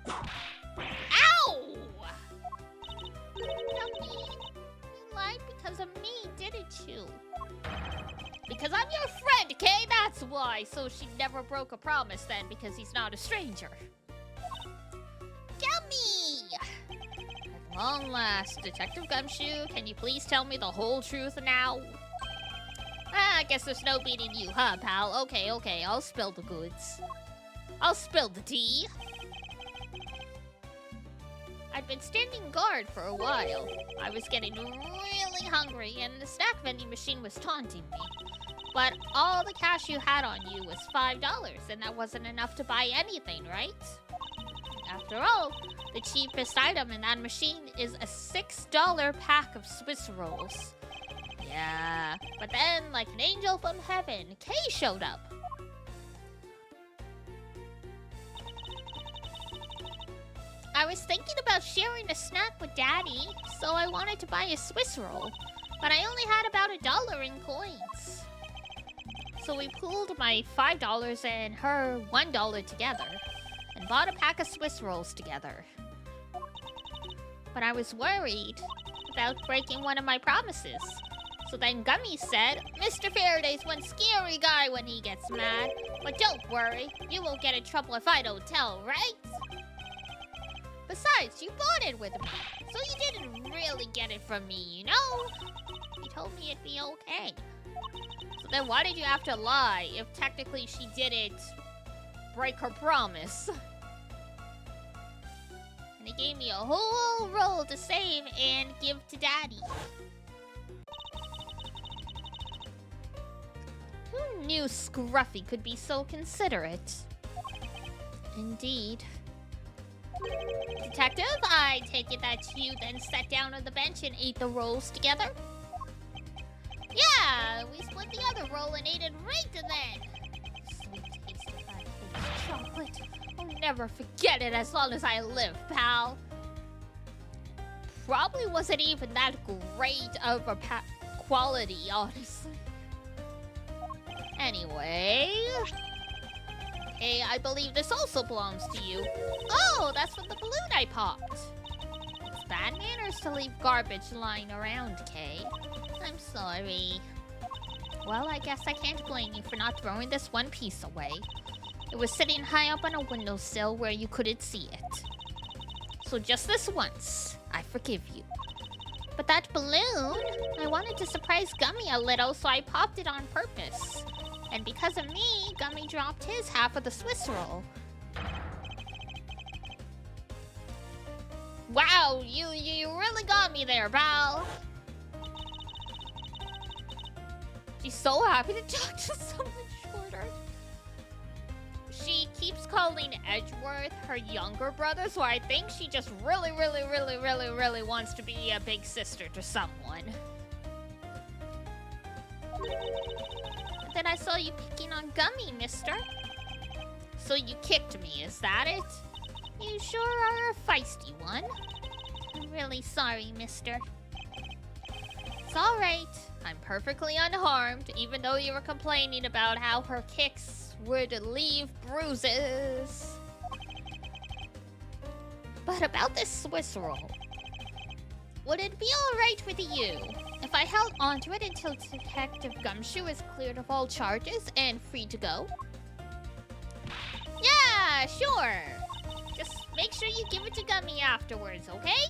Speaker 1: Ow! Gummy, you lied because of me, didn't you? Because I'm your friend, Kay, that's why. So she never broke a promise then, because he's not a stranger. Gummy! At long last, Detective Gumshoe, can you please tell me the whole truth now? I guess there's no beating you, huh, pal? Okay, I'll spill the goods. I'll spill the tea. I'd been standing guard for a while. I was getting really hungry, and the snack vending machine was taunting me. But all the cash you had on you was $5, and that wasn't enough to buy anything, right? After all, the cheapest item in that machine is a $6 pack of Swiss rolls. Yeah, but then, like an angel from heaven, Kay showed up. I was thinking about sharing a snack with Daddy, so I wanted to buy a Swiss roll, but I only had about $1 in coins. So we pooled my $5 and her $1 together, and bought a pack of Swiss rolls together. But I was worried about breaking one of my promises. So then Gummy said, Mr. Faraday's one scary guy when he gets mad. But don't worry, you won't get in trouble if I don't tell, right? Besides, you bought it with me, so you didn't really get it from me, you know? You told me it'd be okay. So then why did you have to lie if technically she didn't break her promise? And he gave me a whole roll to save and give to Daddy. Who knew Scruffy could be so considerate? Indeed. Detective, I take it that you then sat down on the bench and ate the rolls together? Yeah, we split the other roll and ate it right then. Sweet taste of that baked chocolate. I'll never forget it as long as I live, pal. Probably wasn't even that great of a quality, honestly. Anyway... Hey, I believe this also belongs to you. Oh, that's from the balloon I popped. It's bad manners to leave garbage lying around, Kay. I'm sorry. Well, I guess I can't blame you for not throwing this one piece away. It was sitting high up on a windowsill where you couldn't see it. So just this once, I forgive you. But that balloon, I wanted to surprise Gummy a little, so I popped it on purpose. And because of me, Gummy dropped his half of the Swiss roll. Wow, you really got me there, pal. She's so happy to talk to someone shorter. She keeps calling Edgeworth her younger brother, so I think she just really wants to be a big sister to someone. Then I saw you picking on Gummy, mister. So you kicked me, is that it? You sure are a feisty one. I'm really sorry, mister. It's alright. I'm perfectly unharmed, even though you were complaining about how her kicks would leave bruises. But about this Swiss roll. Would it be alright with you if I held onto it until Detective Gumshoe is cleared of all charges and free to go? Yeah, sure. Just make sure you give it to Gummy afterwards, okay?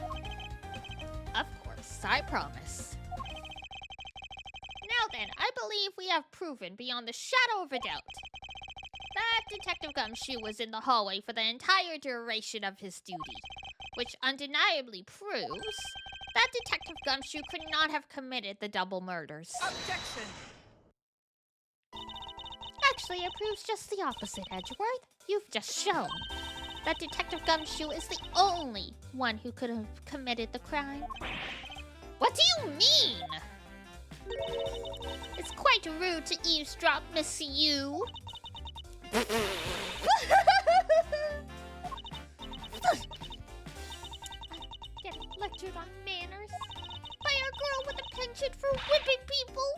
Speaker 1: Of course, I promise. Now then, I believe we have proven beyond the shadow of a doubt that Detective Gumshoe was in the hallway for the entire duration of his duty, which undeniably proves that Detective Gumshoe could not have committed the double murders.
Speaker 2: Objection!
Speaker 1: Actually, it proves just the opposite, Edgeworth. You've just shown that Detective Gumshoe is the only one who could have committed the crime. What do you mean? It's quite rude to eavesdrop, Miss You. Getting lectured on manners by a girl with a penchant for whipping people.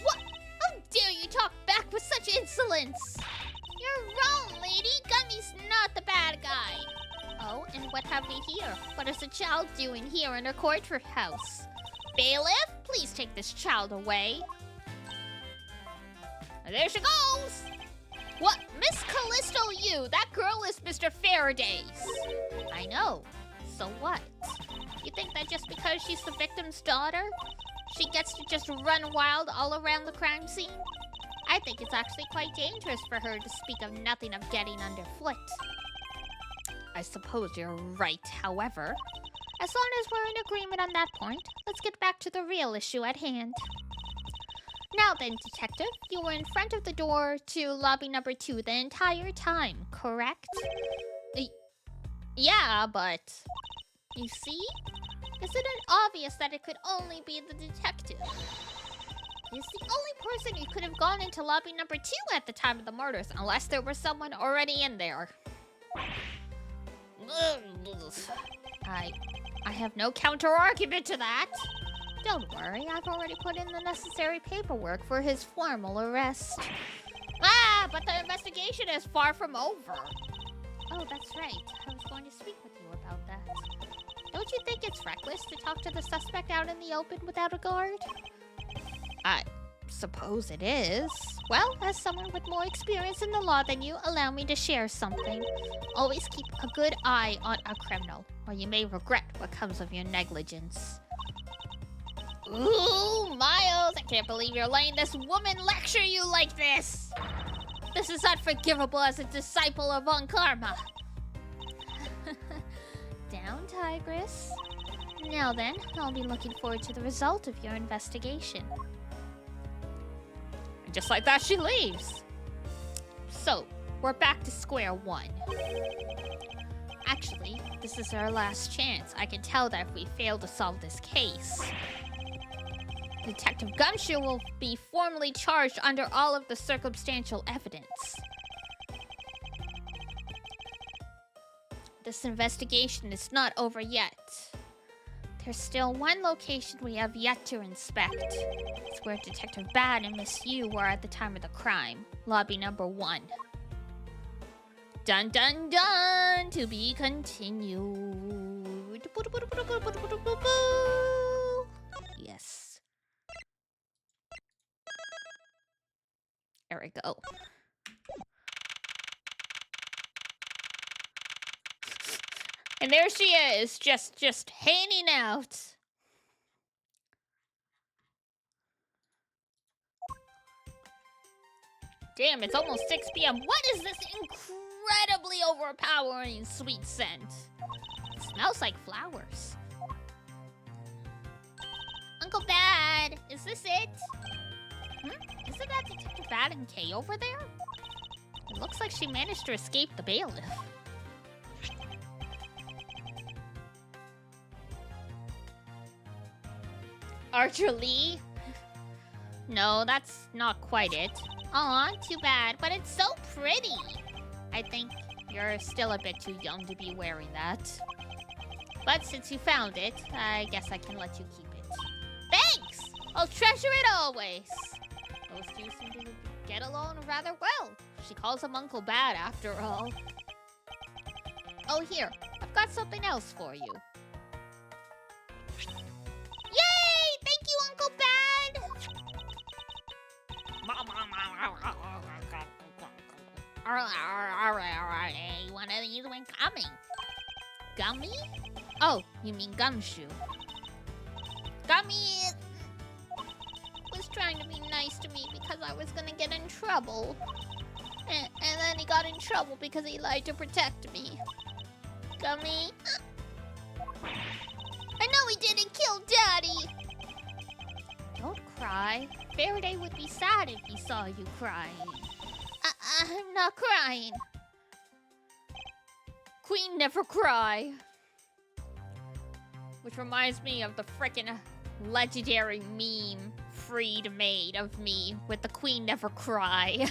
Speaker 1: What? How dare you talk back with such insolence? You're wrong, lady. Gummy's not the bad guy. Oh, and what have we here? What is the child doing here in her courthouse? Bailiff, please take this child away. There she goes! What? Miss Callisto, you! That girl is Mr. Faraday's! I know. So what? You think that just because she's the victim's daughter, she gets to just run wild all around the crime scene? I think it's actually quite dangerous for her to speak of nothing of getting underfoot. I suppose you're right, however. As long as we're in agreement on that point, let's get back to the real issue at hand. Now then, Detective, you were in front of the door to lobby number 2 the entire time, correct? Yeah, but... You see? Isn't it obvious that it could only be the detective? He's the only person who could have gone into lobby number 2 at the time of the murders, unless there was someone already in there. I have no counter-argument to that. Don't worry, I've already put in the necessary paperwork for his formal arrest. Ah, but the investigation is far from over. Oh, that's right. I was going to speak with you about that. Don't you think it's reckless to talk to the suspect out in the open without a guard? I suppose it is. Well, as someone with more experience in the law than you, allow me to share something. Always keep a good eye on a criminal, or you may regret what comes of your negligence. Ooh, Miles, I can't believe you're letting this woman lecture you like this. This is unforgivable as a disciple of Von Karma. Down, Tigress. Now then, I'll be looking forward to the result of your investigation. And just like that, she leaves. So, we're back to square one. Actually, this is our last chance. I can tell that if we fail to solve this case, Detective Gumshoe will be formally charged under all of the circumstantial evidence. This investigation is not over yet. There's still one location we have yet to inspect. It's where Detective Bad and Miss Yu were at the time of the crime. Lobby number 1. Dun dun dun! To be continued. Yes. There we go. And there she is, just hanging out. Damn, it's almost 6 p.m. What is this incredibly overpowering sweet scent? It smells like flowers. Uncle Bad, is this it? Isn't that Detective Bad and Kay over there? It looks like she managed to escape the bailiff. Archer Lee? No, that's not quite it. Aw, too bad, but it's so pretty. I think you're still a bit too young to be wearing that. But since you found it, I guess I can let you keep it. Thanks! I'll treasure it always. Those two seem to get along rather well. She calls him Uncle Bad after all. Oh, here. I've got something else for you. Yay! Thank you, Uncle Bad! One of these when coming. Gummy? Oh, you mean Gumshoe. Gummy was trying to be nice to me because I was gonna get in trouble. And then he got in trouble because he lied to protect me. Gummy? I know he didn't kill Daddy! Don't cry. Faraday would be sad if he saw you crying. I'm not crying. Queen never cry. Which reminds me of the frickin' legendary meme Freed made of me with the Queen never cry.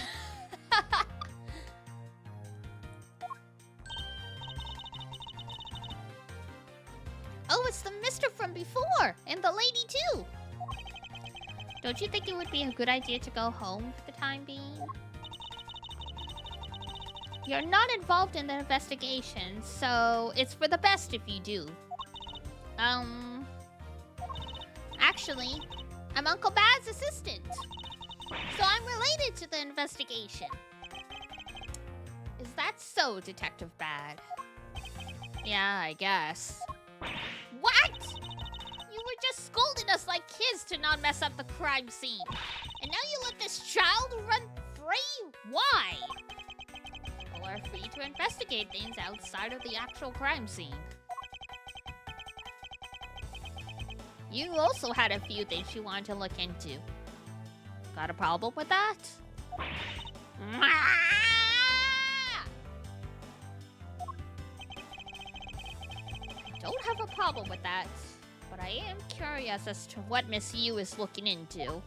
Speaker 1: Oh, it's the mister from before, and the lady too. Don't you think it would be a good idea to go home for the time being? You're not involved in the investigation, so it's for the best if you do. Actually, I'm Uncle Bad's assistant, so I'm related to the investigation. Is that so, Detective Bad? Yeah, I guess. What? You were just scolding us like kids to not mess up the crime scene. And now you let this child run free? Why? People are free to investigate things outside of the actual crime scene. You also had a few things you wanted to look into. Got a problem with that? Don't have a problem with that, but I am curious as to what Miss Yu is looking into.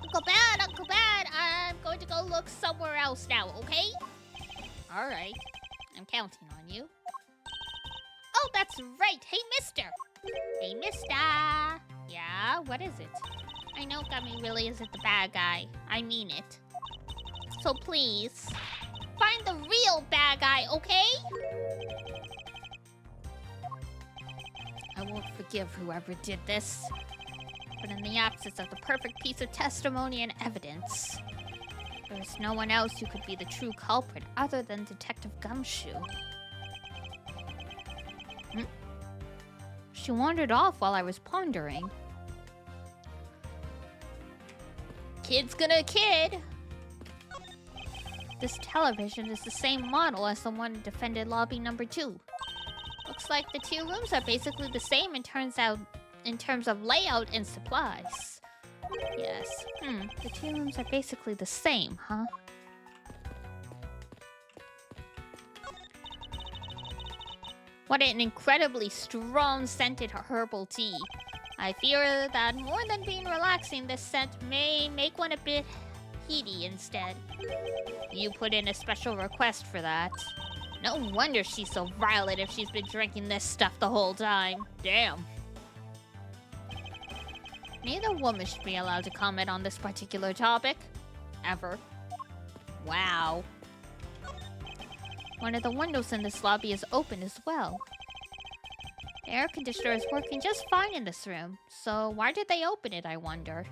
Speaker 1: Uncle Bad, I'm going to go look somewhere else now, okay? Alright, I'm counting on you. Oh, that's right, hey mister! Hey mister! Yeah, what is it? I know Gummy really isn't the bad guy, I mean it. So please, find the real bad guy, okay? I won't forgive whoever did this. But in the absence of the perfect piece of testimony and evidence, there is no one else who could be the true culprit other than Detective Gumshoe. She wandered off while I was pondering. Kid's gonna kid! This television is the same model as the one in defended lobby number 2. Looks like the two rooms are basically the same in terms of layout and supplies. Yes. The two rooms are basically the same, huh? What an incredibly strong scented herbal tea. I fear that more than being relaxing, this scent may make one a bit heaty instead. You put in a special request for that. No wonder she's so violent if she's been drinking this stuff the whole time. Damn. Neither woman should be allowed to comment on this particular topic. Ever. Wow. One of the windows in this lobby is open as well. The air conditioner is working just fine in this room, so why did they open it, I wonder?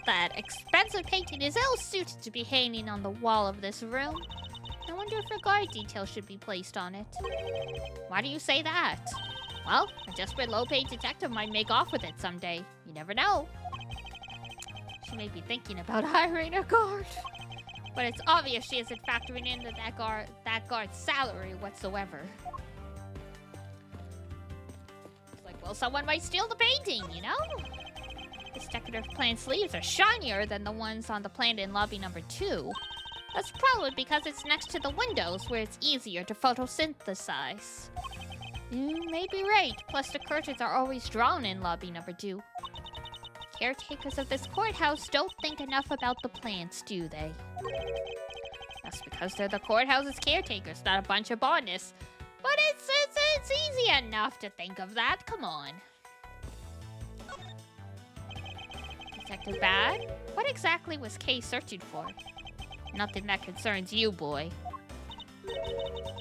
Speaker 1: That expensive painting is ill-suited to be hanging on the wall of this room. I wonder if a guard detail should be placed on it. Why do you say that? Well, a desperate low-paid detective might make off with it someday. You never know. She may be thinking about hiring a guard. But it's obvious she isn't factoring in that guard's salary whatsoever. It's like, well, someone might steal the painting, you know? This decorative plant sleeves are shinier than the ones on the plant in lobby number 2. That's probably because it's next to the windows where it's easier to photosynthesize. You may be right, plus the curtains are always drawn in lobby number 2. Caretakers of this courthouse don't think enough about the plants, do they? That's because they're the courthouse's caretakers, not a bunch of botanists. But it's easy enough to think of that, come on. Detective Bad? What exactly was Kay searching for? Nothing that concerns you, boy.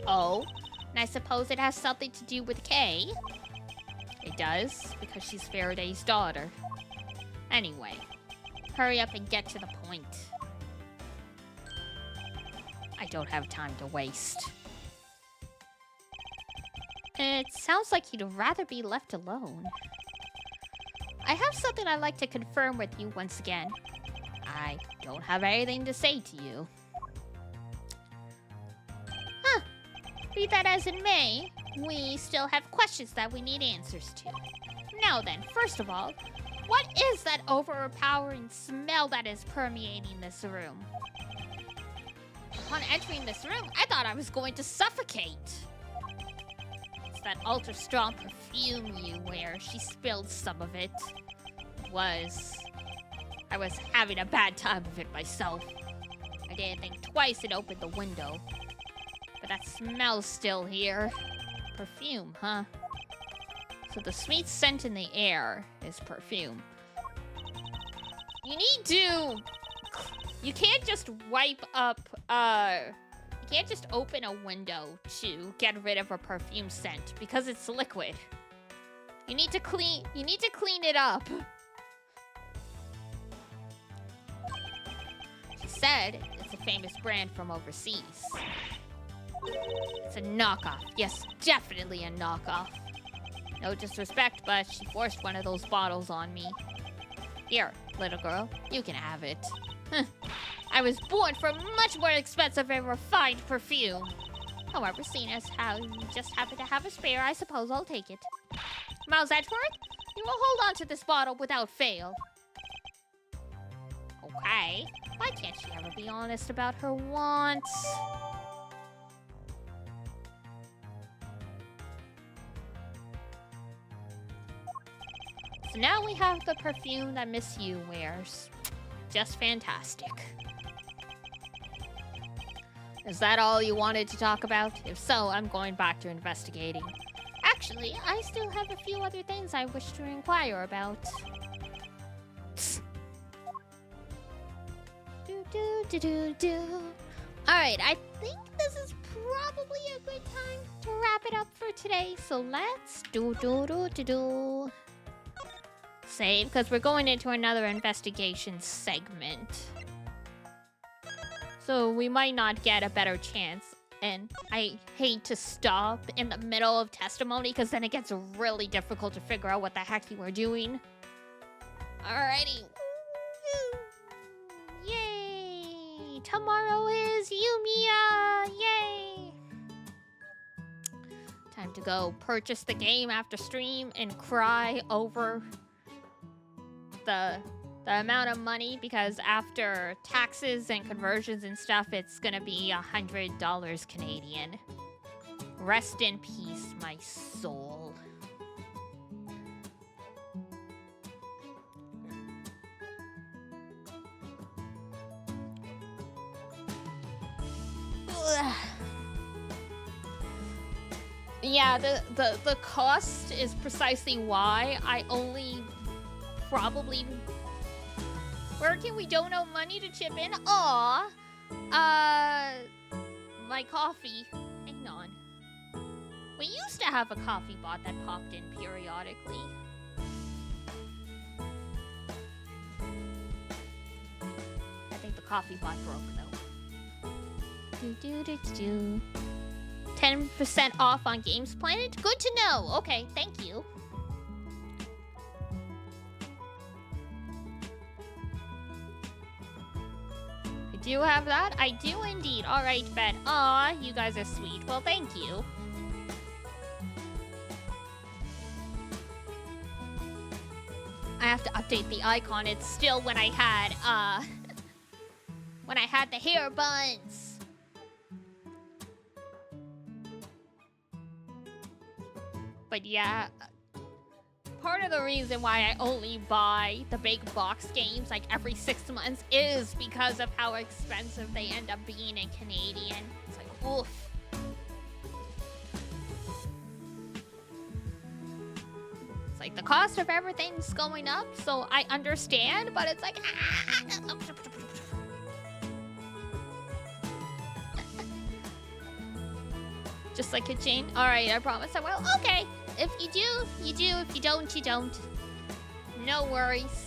Speaker 1: Oh? And I suppose it has something to do with Kay? It does, because she's Faraday's daughter. Anyway, hurry up and get to the point. I don't have time to waste. It sounds like you'd rather be left alone. I have something I'd like to confirm with you once again. I don't have anything to say to you. Huh. Be that as it may, we still have questions that we need answers to. Now then, first of all, what is that overpowering smell that is permeating this room? Upon entering this room, I thought I was going to suffocate. It's that ultra-strong perfume you wear. She spilled some of it. I was having a bad time of it myself. I didn't think twice and opened the window. But that smell's still here. Perfume, huh? So the sweet scent in the air is perfume. You can't just wipe up, you can't just open a window to get rid of a perfume scent because it's liquid. You need to clean it up. She said it's a famous brand from overseas. It's a knockoff. Yes, definitely a knockoff. No disrespect, but she forced one of those bottles on me. Here, little girl, you can have it. I was born for much more expensive and refined perfume. However, seeing as how you just happen to have a spare, I suppose I'll take it. Miles Edgeworth, You will hold on to this bottle without fail. Okay. Why can't she ever be honest about her wants? So now we have the perfume that Miss Yu wears. Just fantastic. Is that all you wanted to talk about? If so, I'm going back to investigating. Actually, I still have a few other things I wish to inquire about. Alright, I think this is probably a good time to wrap it up for today. So let's save, because we're going into another investigation segment. So we might not get a better chance. And I hate to stop in the middle of testimony, because then it gets really difficult to figure out what the heck you were doing. Alrighty. Yay! Tomorrow is Yumiya! Yay! Time to go purchase the game after stream and cry over the amount of money, because after taxes and conversions and stuff, it's gonna be $100 Canadian. Rest in peace, my soul. Ugh. Yeah, the cost is precisely why I only probably... Working, we don't owe money to chip in. Aw. My coffee. Hang on. We used to have a coffee bot that popped in periodically. I think the coffee bot broke though. 10% off on Games Planet? Good to know. Okay, thank you. Do you have that? I do indeed. All right, Bet. Aw, you guys are sweet. Well, thank you. I have to update the icon. It's still when I had, when I had the hair buns. But yeah, part of the reason why I only buy the big box games like every 6 months is because of how expensive they end up being in Canadian. It's like, oof. It's like the cost of everything's going up, so I understand, but it's like... Just like a chain. Alright, I promise I will. Okay. If you do, you do. If you don't, you don't. No worries.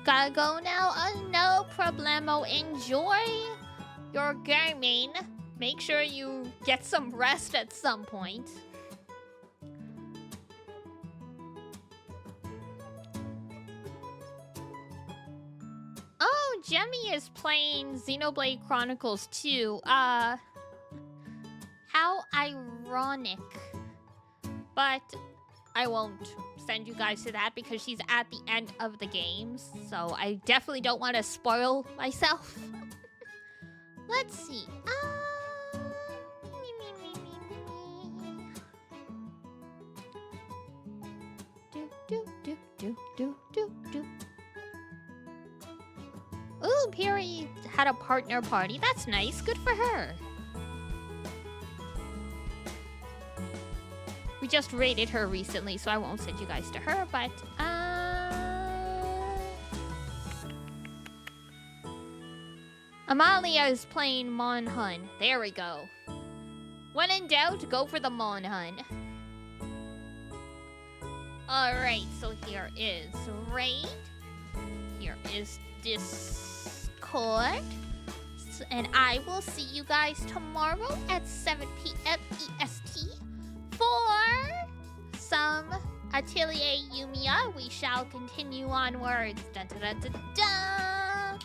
Speaker 1: Gotta go now. No problemo. Enjoy your gaming. Make sure you get some rest at some point. Oh, Jemmy is playing Xenoblade Chronicles 2. How ironic. But I won't send you guys to that because she's at the end of the games. So I definitely don't want to spoil myself. Let's see. Ooh, Piri had a partner party. That's nice. Good for her. We just rated her recently, so I won't send you guys to her, but... Amalia is playing Monhun. There we go. When in doubt, go for the Monhun. Alright, so here is raid. Here is Discord. And I will see you guys tomorrow at 7 p.m. EST for some Atelier Yumiya. We shall continue onwards. Dun, dun, dun, dun, dun.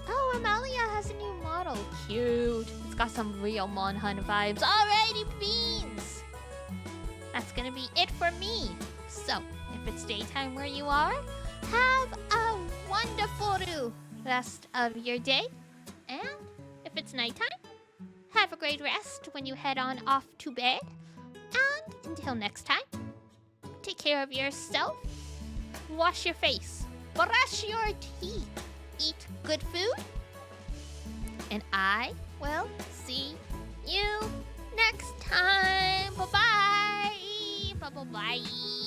Speaker 1: Oh, Amalia has a new model. cute. It's got some real Mon Hun vibes. Alrighty, beans. That's gonna be it for me. So, if it's daytime where you are, have a wonderful rest of your day. And if it's nighttime, have a great rest when you head on off to bed. And until next time, take care of yourself. Wash your face. Brush your teeth. Eat good food. And I will see you next time. Bye-bye. Bye-bye.